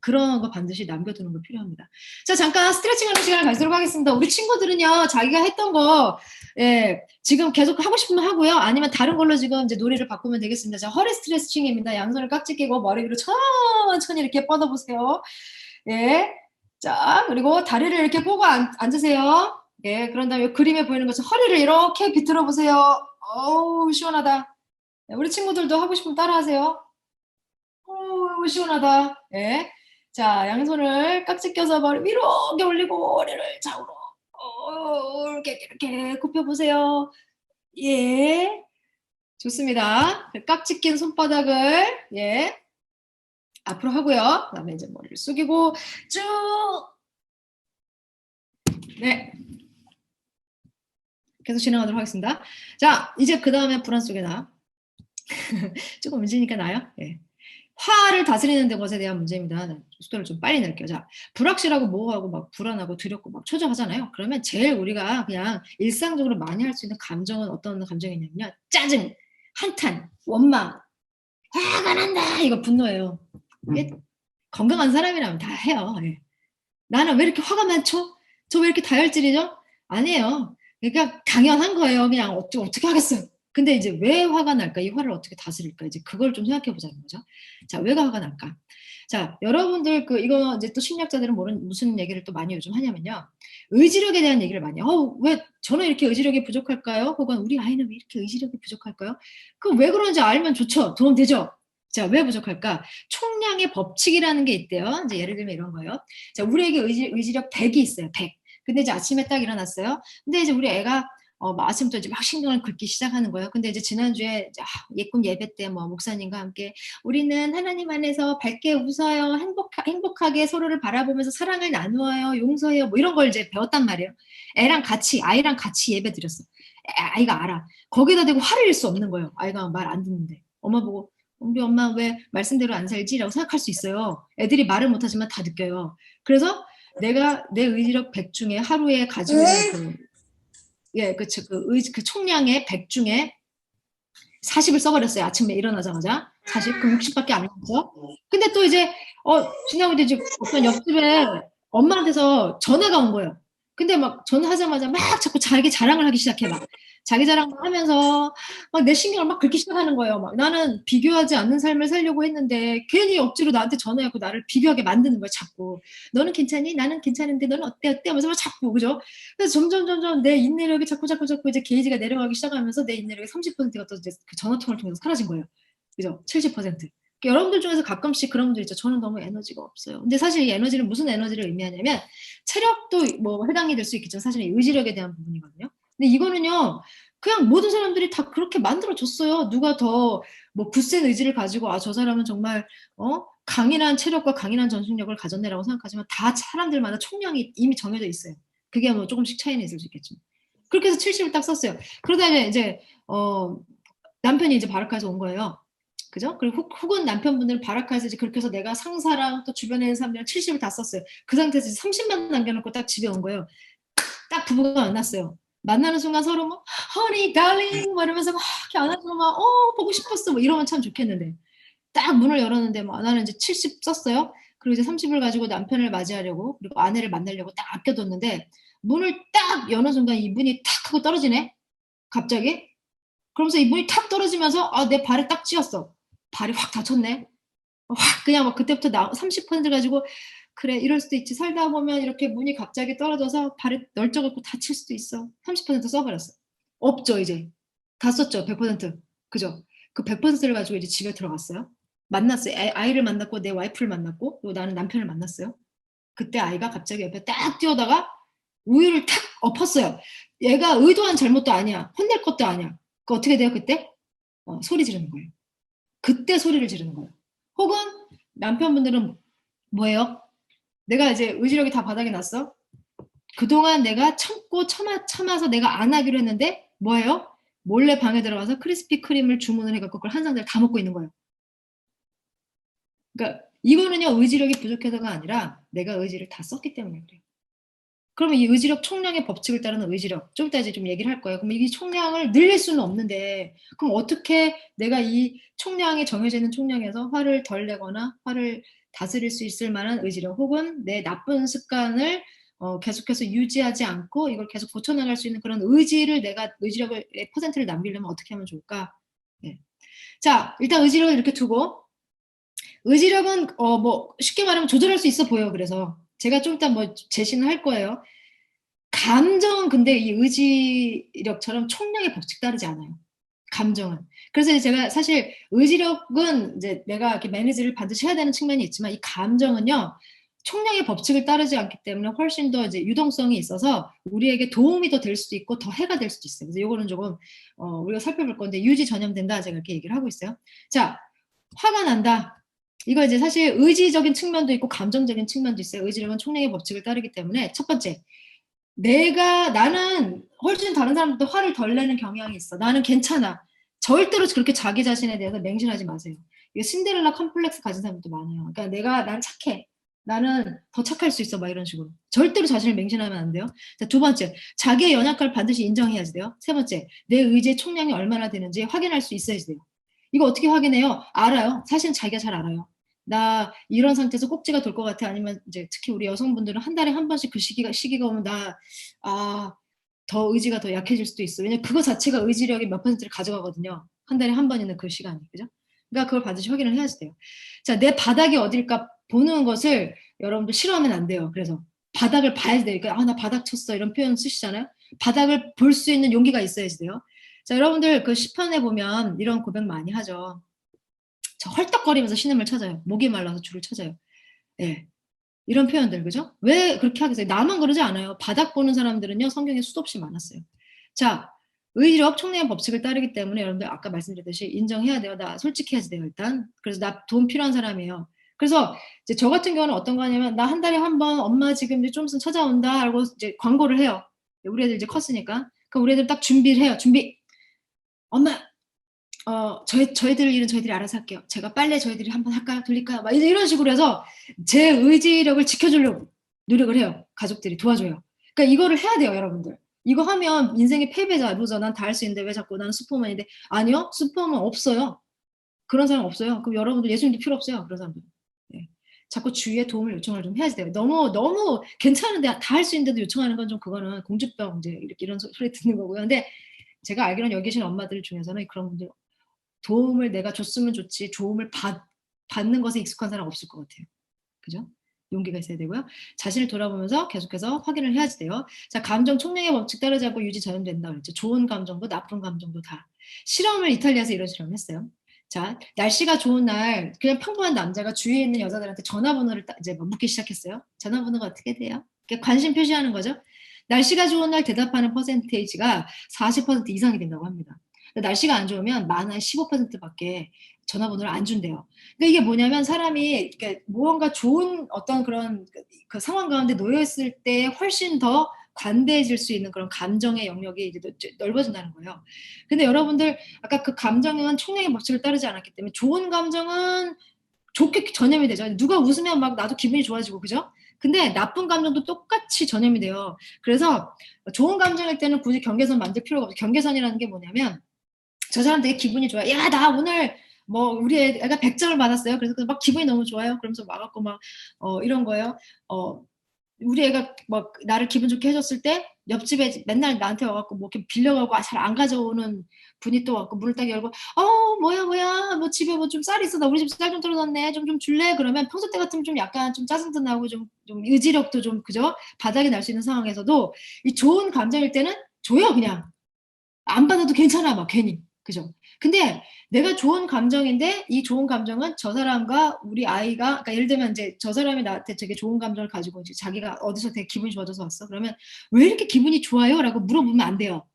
그런 거 반드시 남겨두는 거 필요합니다. 자, 잠깐 스트레칭 하는 시간을 가지도록 하겠습니다. 우리 친구들은요, 자기가 했던 거, 지금 계속 하고 싶으면 하고요. 아니면 다른 걸로 지금 이제 놀이를 바꾸면 되겠습니다. 자, 허리 스트레칭입니다. 양손을 깍지 끼고 머리 위로 천천히 이렇게 뻗어보세요. 예. 자, 그리고 다리를 이렇게 꼬고 앉으세요. 예. 그런 다음에 그림에 보이는 것처럼 허리를 이렇게 비틀어 보세요. 어우, 시원하다. 우리 친구들도 하고 싶으면 따라하세요. 시원하다. 예. 자, 양손을 깍지 껴서 머리 위로 이렇게 올리고 머리를 좌우로 이렇게 굽혀보세요. 예. 좋습니다. 깍지 낀 손바닥을 앞으로 하고요. 그다음에 이제 머리를 숙이고 쭉. 네. 계속 진행하도록 하겠습니다. 자, 이제 그 다음에 불안 속에 나. 조금 문제니까 나요. 예. 화를 다스리는 것에 대한 문제입니다. 속도를 좀 빨리 낼게요. 자, 불확실하고 모호하고 막 불안하고 두렵고 막 초조하잖아요. 그러면 제일 우리가 그냥 일상적으로 많이 할 수 있는 감정은 어떤 감정이냐면요. 짜증, 한탄, 원망, 화가 난다. 이거 분노예요. 이게 건강한 사람이라면 다 해요. 예. 나는 왜 이렇게 화가 많죠? 저 왜 이렇게 다혈질이죠? 아니에요. 그러니까 당연한 거예요. 그냥 어떻게 하겠어요. 근데 이제 왜 화가 날까? 이 화를 어떻게 다스릴까? 이제 그걸 좀 생각해 보자는 거죠. 자, 왜 화가 날까? 자, 여러분들 이거 이제 또 심리학자들은 무슨 얘기를 또 많이 요즘 하냐면요. 의지력에 대한 얘기를 많이 해요. 왜 저는 이렇게 의지력이 부족할까요? 혹은 우리 아이는 왜 이렇게 의지력이 부족할까요? 그럼 왜 그런지 알면 좋죠. 도움 되죠? 자, 왜 부족할까? 총량의 법칙이라는 게 있대요. 이제 예를 들면 이런 거예요. 자, 우리에게 의지력 100이 있어요. 100. 근데 이제 아침에 딱 일어났어요. 근데 이제 우리 애가 아침부터 이제 막 신경을 긁기 시작하는 거예요. 근데 이제 지난주에 예꿈 예배 때 목사님과 함께 우리는 하나님 안에서 밝게 웃어요. 행복하게 서로를 바라보면서 사랑을 나누어요. 용서해요. 뭐 이런 걸 이제 배웠단 말이에요. 아이랑 같이 예배 드렸어. 아이가 알아. 거기다 대고 화를 낼 수 없는 거예요. 아이가 말 안 듣는데. 엄마 보고 우리 엄마 왜 말씀대로 안 살지? 라고 생각할 수 있어요. 애들이 말을 못하지만 다 느껴요. 그래서 내가 내 의지력 100 중에 하루에 가지고 있는 그 총량의 100 중에 40을 써버렸어요. 아침에 일어나자마자. 40, 그럼 60밖에 안 남았죠. 근데 또 이제, 지나고 이제 어떤 옆집에 엄마한테서 전화가 온 거예요. 근데 막 전화하자마자 막 자꾸 자기 자랑을 하기 시작해. 막 자기 자랑을 하면서 막 내 신경을 막 긁기 시작하는 거예요. 막 나는 비교하지 않는 삶을 살려고 했는데 괜히 억지로 나한테 전화해서 나를 비교하게 만드는 거야. 자꾸. 너는 괜찮니? 나는 괜찮은데 너는 어때? 하면서 막 자꾸, 그죠? 그래서 점점 내 인내력이 자꾸 이제 게이지가 내려가기 시작하면서 내 인내력이 30%가 또 이제 그 전화통화를 통해서 사라진 거예요. 그죠? 70%. 여러분들 중에서 가끔씩 그런 분들 있죠. 저는 너무 에너지가 없어요. 근데 사실 이 에너지는 무슨 에너지를 의미하냐면 체력도 뭐 해당이 될 수 있겠죠. 사실 의지력에 대한 부분이거든요. 근데 이거는요. 그냥 모든 사람들이 다 그렇게 만들어줬어요. 누가 더 뭐 굳센 의지를 가지고 저 사람은 정말 강인한 체력과 강인한 전속력을 가졌네라고 생각하지만 다 사람들마다 총량이 이미 정해져 있어요. 그게 뭐 조금씩 차이는 있을 수 있겠죠. 그렇게 해서 70을 딱 썼어요. 그러다 이제 남편이 이제 바라카에서 온 거예요. 그죠? 그리고 혹은 남편분들은 바라카에서 이제 그렇게 해서 내가 상사랑 또 주변에 있는 사람들이랑 70을 다 썼어요. 그 상태에서 30만 남겨놓고 딱 집에 온 거예요. 딱 부부가 만났어요. 만나는 순간 서로 뭐 honey, darling 막 이러면서 막 이렇게 안아주고 막 보고 싶었어 뭐 이러면 참 좋겠는데 딱 문을 열었는데 뭐 나는 이제 70 썼어요. 그리고 이제 30을 가지고 남편을 맞이하려고 그리고 아내를 만나려고 딱 아껴뒀는데 문을 딱 여는 순간 이 문이 탁 하고 떨어지네. 갑자기. 그러면서 이 문이 탁 떨어지면서 내 발에 딱 찧었어. 발이 확 다쳤네. 확 그냥 막 그때부터 30% 가지고 그래 이럴 수도 있지. 살다 보면 이렇게 문이 갑자기 떨어져서 발에 널쩍없고 다칠 수도 있어. 30% 써버렸어. 없죠 이제. 다 썼죠. 100%. 그죠? 그 100%를 가지고 이제 집에 들어갔어요. 만났어요. 아이를 만났고 내 와이프를 만났고 그리고 나는 남편을 만났어요. 그때 아이가 갑자기 옆에 딱 뛰어다가 우유를 탁 엎었어요. 얘가 의도한 잘못도 아니야. 혼낼 것도 아니야. 그 어떻게 돼요 그때? 소리 지르는 거예요. 그때 소리를 지르는 거예요. 혹은 남편분들은 뭐예요? 내가 이제 의지력이 다 바닥에 났어. 그동안 내가 참아서 내가 안 하기로 했는데 뭐예요? 몰래 방에 들어가서 크리스피 크림을 주문을 해갖고 그걸 한 상자를 다 먹고 있는 거예요. 그러니까 이거는요 의지력이 부족해서가 아니라 내가 의지를 다 썼기 때문에 그래요. 그러면 이 의지력 총량의 법칙을 따르는 의지력 좀 이따 이제 좀 얘기를 할 거예요. 그럼 이 총량을 늘릴 수는 없는데 그럼 어떻게 내가 이 총량에 정해져 있는 총량에서 화를 덜 내거나 화를 다스릴 수 있을 만한 의지력 혹은 내 나쁜 습관을 계속해서 유지하지 않고 이걸 계속 고쳐나갈 수 있는 그런 의지력을 퍼센트를 남기려면 어떻게 하면 좋을까? 네. 자 일단 의지력을 이렇게 두고 의지력은 뭐 쉽게 말하면 조절할 수 있어 보여요. 그래서 제가 좀 이따 뭐 제시는 할 거예요. 감정은 근데 이 의지력처럼 총량의 법칙 따르지 않아요. 감정은. 그래서 제가 사실 의지력은 이제 내가 이렇게 매니지를 반드시 해야 되는 측면이 있지만 이 감정은요. 총량의 법칙을 따르지 않기 때문에 훨씬 더 이제 유동성이 있어서 우리에게 도움이 더 될 수도 있고 더 해가 될 수도 있어요. 그래서 이거는 조금 우리가 살펴볼 건데 유지 전염된다 제가 이렇게 얘기를 하고 있어요. 자, 화가 난다. 이거 이제 사실 의지적인 측면도 있고 감정적인 측면도 있어요. 의지력은 총량의 법칙을 따르기 때문에 첫 번째, 나는 훨씬 다른 사람들도 화를 덜 내는 경향이 있어. 나는 괜찮아. 절대로 그렇게 자기 자신에 대해서 맹신하지 마세요. 이게 신데렐라 컴플렉스 가진 사람들도 많아요. 그러니까 난 착해. 나는 더 착할 수 있어. 막 이런 식으로. 절대로 자신을 맹신하면 안 돼요. 자, 두 번째, 자기의 연약함을 반드시 인정해야지 돼요. 세 번째, 내 의지의 총량이 얼마나 되는지 확인할 수 있어야지 돼요. 이거 어떻게 확인해요? 알아요. 사실은 자기가 잘 알아요. 나 이런 상태에서 꼭지가 돌 것 같아. 아니면 이제 특히 우리 여성분들은 한 달에 한 번씩 그 시기가 오면 더 의지가 더 약해질 수도 있어. 왜냐면 그거 자체가 의지력의 몇 퍼센트를 가져가거든요. 한 달에 한 번 있는 그 시간이. 그죠? 그러니까 그걸 반드시 확인을 해야지 돼요. 자, 내 바닥이 어딜까 보는 것을 여러분들 싫어하면 안 돼요. 그래서 바닥을 봐야 돼요. 그러니까 나 바닥 쳤어. 이런 표현 쓰시잖아요. 바닥을 볼 수 있는 용기가 있어야지 돼요. 자, 여러분들 그 시편에 보면 이런 고백 많이 하죠. 저 헐떡거리면서 신음을 찾아요. 목이 말라서 주를 찾아요. 예. 이런 표현들, 그죠? 왜 그렇게 하겠어요? 나만 그러지 않아요. 바닥 보는 사람들은요, 성경에 수도 없이 많았어요. 자, 의지력 총량의 법칙을 따르기 때문에 여러분들 아까 말씀드렸듯이 인정해야 돼요. 나 솔직해야지 돼요, 일단. 그래서 나 돈 필요한 사람이에요. 그래서 이제 저 같은 경우는 어떤 거 하냐면, 나 한 달에 한 번 엄마 지금 이제 좀 있으면 찾아온다 하고 이제 광고를 해요. 우리 애들 이제 컸으니까. 그럼 우리 애들 딱 준비를 해요. 엄마, 저희들 일은 저희들이 알아서 할게요. 제가 빨래 저희들이 한번 할까요? 돌릴까요? 막 이런 식으로 해서 제 의지력을 지켜주려고 노력을 해요. 가족들이 도와줘요. 그러니까 이거를 해야 돼요, 여러분들. 이거 하면 인생의 패배자, 루저, 난 다 할 수 있는데 왜 자꾸 나는 슈퍼맨인데. 아니요, 슈퍼맨 없어요. 그런 사람 없어요. 그럼 여러분들 예수님도 필요 없어요. 그런 사람들. 네. 자꾸 주위에 도움을 요청을 좀 해야지 돼요. 너무 괜찮은데 다 할 수 있는데도 요청하는 건 좀 그거는 공주병 이제 이런 소리 듣는 거고요. 근데 제가 알기로는 여기 계신 엄마들 중에서는 그런 분들 도움을 내가 줬으면 좋지 도움을 받는 것에 익숙한 사람 없을 것 같아요. 그죠? 용기가 있어야 되고요. 자신을 돌아보면서 계속해서 확인을 해야지 돼요. 자, 감정 총량의 법칙 따르지 않고 유지 전염된다고 그랬죠. 좋은 감정도 나쁜 감정도 다. 실험을 이탈리아에서 이런 실험을 했어요. 자, 날씨가 좋은 날 그냥 평범한 남자가 주위에 있는 여자들한테 전화번호를 이제 묻기 시작했어요. 전화번호가 어떻게 돼요? 관심 표시하는 거죠. 날씨가 좋은 날 대답하는 퍼센테이지가 40% 이상이 된다고 합니다. 날씨가 안 좋으면 만 한 15%밖에 전화번호를 안 준대요. 그러니까 이게 뭐냐면 사람이 무언가 좋은 어떤 그런 그 상황 가운데 놓여 있을 때 훨씬 더 관대해질 수 있는 그런 감정의 영역이 이제 넓어진다는 거예요. 근데 여러분들 아까 그 감정은 총량의 법칙을 따르지 않았기 때문에 좋은 감정은 좋게 전염이 되죠. 누가 웃으면 막 나도 기분이 좋아지고, 그죠? 근데 나쁜 감정도 똑같이 전염이 돼요. 그래서 좋은 감정일 때는 굳이 경계선 만들 필요가 없어요. 경계선이라는 게 뭐냐면 저 사람 되게 기분이 좋아요. 야, 나 오늘 뭐 우리 애가 100점을 받았어요. 그래서 막 기분이 너무 좋아요. 그러면서 와갖고 막 이런 거예요. 우리 애가 막 나를 기분 좋게 해줬을 때 옆집에 맨날 나한테 와갖고 뭐 이렇게 빌려가고 잘 안 가져오는 분이 또 와갖고 문을 딱 열고 뭐야 뭐 집에 뭐 좀 쌀 있어. 나 우리 집 쌀 좀 떨어졌네. 좀 줄래? 그러면 평소 때 같으면 좀 약간 좀 짜증도 나고 좀 의지력도 좀 그죠? 바닥이 날 수 있는 상황에서도 이 좋은 감정일 때는 줘요. 그냥 안 받아도 괜찮아 막 괜히. 그죠? 근데 내가 좋은 감정인데 이 좋은 감정은 저 사람과 우리 아이가 그러니까 예를 들면 이제 저 사람이 나한테 되게 좋은 감정을 가지고 이제 자기가 어디서 되게 기분이 좋아져서 왔어. 그러면 왜 이렇게 기분이 좋아요? 라고 물어보면 안 돼요.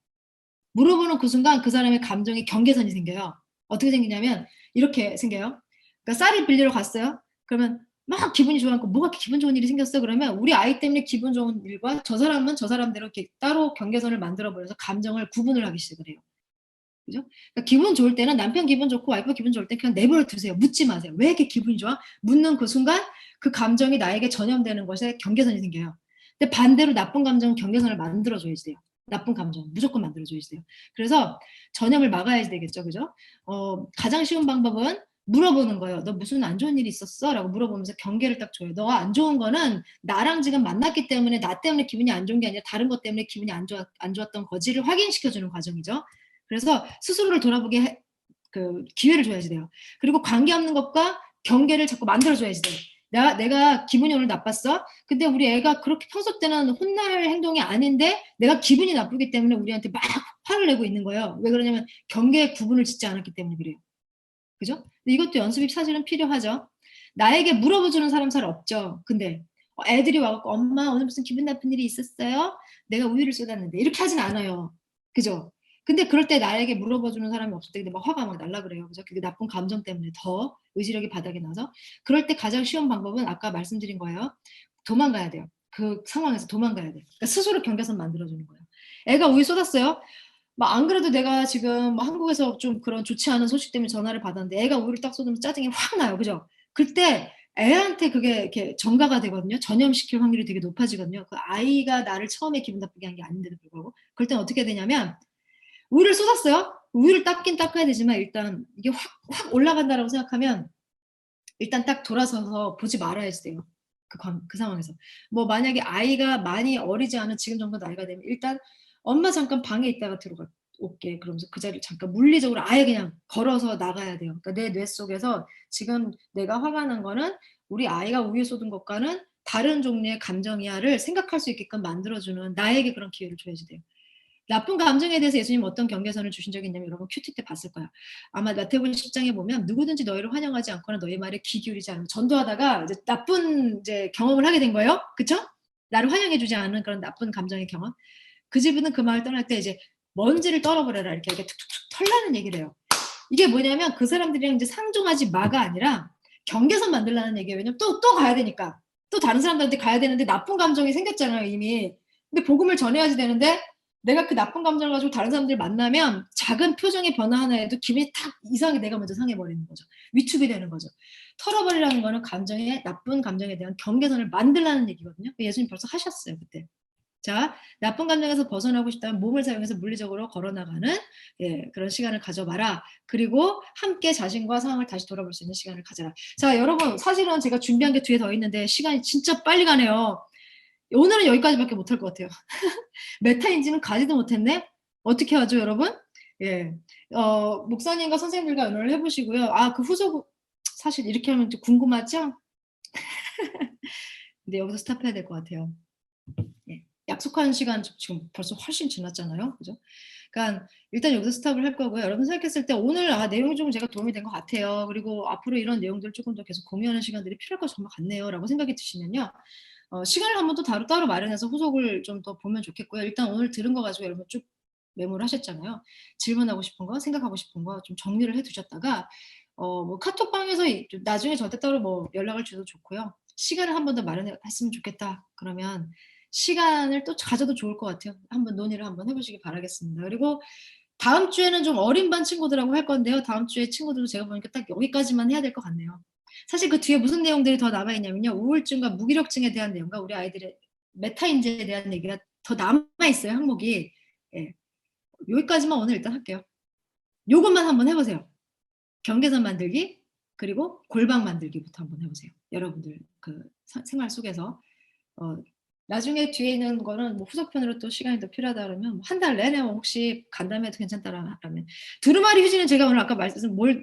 물어보는 그 순간 그 사람의 감정의 경계선이 생겨요. 어떻게 생기냐면 이렇게 생겨요. 그러니까 쌀을 빌리러 갔어요. 그러면 막 기분이 좋아하고 뭐가 기분 좋은 일이 생겼어? 그러면 우리 아이 때문에 기분 좋은 일과 저 사람은 저 사람대로 이렇게 따로 경계선을 만들어 버려서 감정을 구분을 하기 시작을 해요. 그죠? 그러니까 기분 좋을 때는 남편 기분 좋고 와이프 기분 좋을 때 그냥 내버려 두세요. 묻지 마세요. 왜 이렇게 기분이 좋아? 묻는 그 순간 그 감정이 나에게 전염되는 것에 경계선이 생겨요. 근데 반대로 나쁜 감정은 경계선을 만들어줘야지 돼요. 나쁜 감정 무조건 만들어줘야지 돼요. 그래서 전염을 막아야지 되겠죠. 그죠? 가장 쉬운 방법은 물어보는 거예요. 너 무슨 안 좋은 일이 있었어? 라고 물어보면서 경계를 딱 줘요. 너가 안 좋은 거는 나랑 지금 만났기 때문에 나 때문에 기분이 안 좋은 게 아니라 다른 것 때문에 기분이 안 좋았던 거지를 확인시켜주는 과정이죠. 그래서 스스로를 돌아보게 그 기회를 줘야지 돼요. 그리고 관계없는 것과 경계를 자꾸 만들어줘야지 돼요. 내가 기분이 오늘 나빴어? 근데 우리 애가 그렇게 평소 때는 혼날 행동이 아닌데 내가 기분이 나쁘기 때문에 우리한테 막 화를 내고 있는 거예요. 왜 그러냐면 경계의 구분을 짓지 않았기 때문에 그래요. 그죠? 근데 이것도 연습이 사실은 필요하죠. 나에게 물어보주는 사람 잘 없죠. 근데 애들이 와갖고 엄마 오늘 무슨 기분 나쁜 일이 있었어요? 내가 우유를 쏟았는데 이렇게 하진 않아요. 그죠? 근데 그럴 때 나에게 물어봐주는 사람이 없을 때 근데 막 화가 막 날라 그래요. 그죠? 그게 나쁜 감정 때문에 더 의지력이 바닥에 나서. 그럴 때 가장 쉬운 방법은 아까 말씀드린 거예요. 도망가야 돼요. 그 상황에서 도망가야 돼요. 그러니까 스스로 경계선 만들어주는 거예요. 애가 우유 쏟았어요. 막 안 그래도 내가 지금 뭐 한국에서 좀 그런 좋지 않은 소식 때문에 전화를 받았는데 애가 우유를 딱 쏟으면 짜증이 확 나요. 그죠? 그때 애한테 그게 이렇게 전가가 되거든요. 전염시킬 확률이 되게 높아지거든요. 그 아이가 나를 처음에 기분 나쁘게 한 게 아닌데도 불구하고. 그럴 땐 어떻게 되냐면 우유를 쏟았어요. 우유를 닦긴 닦아야 되지만 일단 이게 확 올라간다라고 생각하면 일단 딱 돌아서서 보지 말아야지 돼요. 그 상황에서. 뭐 만약에 아이가 많이 어리지 않은 지금 정도 나이가 되면 일단 엄마 잠깐 방에 있다가 들어가 올게. 그러면서 그 자리를 잠깐 물리적으로 아예 그냥 걸어서 나가야 돼요. 그러니까 내 뇌 속에서 지금 내가 화가 난 거는 우리 아이가 우유 쏟은 것과는 다른 종류의 감정이야를 생각할 수 있게끔 만들어주는 나에게 그런 기회를 줘야지 돼요. 나쁜 감정에 대해서 예수님 어떤 경계선을 주신 적이 있냐면 여러분 큐티 때 봤을 거야. 아마 마태복음 10장에 보면 누구든지 너희를 환영하지 않거나 너희 말에 귀 기울이지 않으면 전도하다가 이제 나쁜 이제 경험을 하게 된 거예요. 그쵸? 나를 환영해주지 않은 그런 나쁜 감정의 경험. 그 집은 그 마을 떠날 때 이제 먼지를 떨어버려라 이렇게 툭툭툭 털라는 얘기를 해요. 이게 뭐냐면 그 사람들이랑 이제 상종하지 마가 아니라 경계선 만들라는 얘기예요. 왜냐면 또 가야 되니까. 또 다른 사람들한테 가야 되는데 나쁜 감정이 생겼잖아요, 이미. 근데 복음을 전해야지 되는데 내가 그 나쁜 감정을 가지고 다른 사람들 만나면 작은 표정의 변화 하나에도 기분이 탁 이상하게 내가 먼저 상해버리는 거죠. 위축이 되는 거죠. 털어버리라는 거는 나쁜 감정에 대한 경계선을 만들라는 얘기거든요. 예수님 벌써 하셨어요, 그때. 자, 나쁜 감정에서 벗어나고 싶다면 몸을 사용해서 물리적으로 걸어나가는 그런 시간을 가져봐라. 그리고 함께 자신과 상황을 다시 돌아볼 수 있는 시간을 가져라. 자, 여러분 사실은 제가 준비한 게 뒤에 더 있는데 시간이 진짜 빨리 가네요. 오늘은 여기까지밖에 못할 것 같아요. 메타인지는 가지도 못했네? 어떻게 하죠, 여러분? 예. 목사님과 선생님들과 의논을 해보시고요. 아, 그 후속, 사실 이렇게 하면 좀 궁금하죠? 근데 여기서 스탑해야 될 것 같아요. 예. 약속한 시간 지금 벌써 훨씬 지났잖아요. 그죠? 그러니까 일단 여기서 스탑을 할 거고요. 여러분 생각했을 때 오늘 내용이 좀 제가 도움이 된 것 같아요. 그리고 앞으로 이런 내용들을 조금 더 계속 공유하는 시간들이 필요할 것 정말 같네요. 라고 생각이 드시면요. 시간을 한번 또 따로 마련해서 후속을 좀 더 보면 좋겠고요. 일단 오늘 들은 거 가지고 여러분 쭉 메모를 하셨잖아요. 질문하고 싶은 거, 생각하고 싶은 거 좀 정리를 해두셨다가 뭐 카톡방에서 나중에 저한테 따로 뭐 연락을 주셔도 좋고요. 시간을 한 번 더 마련했으면 좋겠다. 그러면 시간을 또 가져도 좋을 것 같아요. 한번 논의를 한번 해보시기 바라겠습니다. 그리고 다음 주에는 좀 어린 반 친구들하고 할 건데요. 다음 주에 친구들도 제가 보니까 딱 여기까지만 해야 될 것 같네요. 사실 그 뒤에 무슨 내용들이 더 남아있냐면요. 우울증과 무기력증에 대한 내용과 우리 아이들의 메타인지에 대한 얘기가 더 남아있어요. 항목이. 예. 여기까지만 오늘 일단 할게요. 요것만 한번 해보세요. 경계선 만들기 그리고 골방 만들기부터 한번 해보세요. 여러분들 그 생활 속에서 나중에 뒤에 있는 거는 뭐 후속편으로 또 시간이 더 필요하다 그러면 한 달 내내 혹시 간담회도 괜찮다라면 두루마리 휴지는 제가 오늘 아까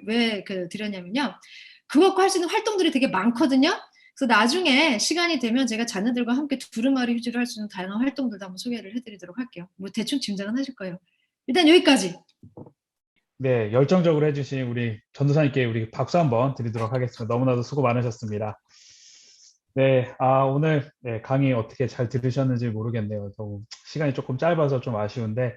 왜 드렸냐면요. 그것과 할 수 있는 활동들이 되게 많거든요. 그래서 나중에 시간이 되면 제가 자녀들과 함께 두루마리 휴지를 할 수 있는 다양한 활동들도 한번 소개를 해드리도록 할게요. 뭐 대충 짐작은 하실 거예요. 일단 여기까지. 네, 열정적으로 해주신 우리 전도사님께 우리 박수 한번 드리도록 하겠습니다. 너무나도 수고 많으셨습니다. 네, 오늘 강의 어떻게 잘 들으셨는지 모르겠네요. 너무 시간이 조금 짧아서 좀 아쉬운데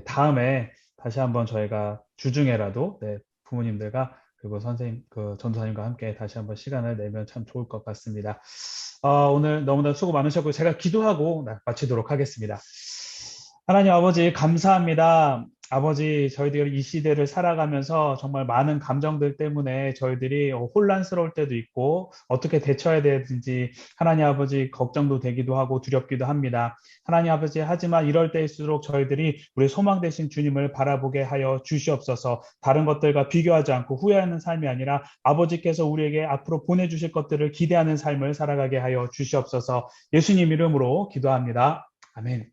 다음에 다시 한번 저희가 주중에라도 부모님들과 그리고 선생님, 그 전도사님과 함께 다시 한번 시간을 내면 참 좋을 것 같습니다. 오늘 너무나 수고 많으셨고 제가 기도하고 마치도록 하겠습니다. 하나님 아버지 감사합니다. 아버지 저희들이 이 시대를 살아가면서 정말 많은 감정들 때문에 저희들이 혼란스러울 때도 있고 어떻게 대처해야 되는지 하나님 아버지 걱정도 되기도 하고 두렵기도 합니다. 하나님 아버지 하지만 이럴 때일수록 저희들이 우리 소망 되신 주님을 바라보게 하여 주시옵소서. 다른 것들과 비교하지 않고 후회하는 삶이 아니라 아버지께서 우리에게 앞으로 보내주실 것들을 기대하는 삶을 살아가게 하여 주시옵소서. 예수님 이름으로 기도합니다. 아멘.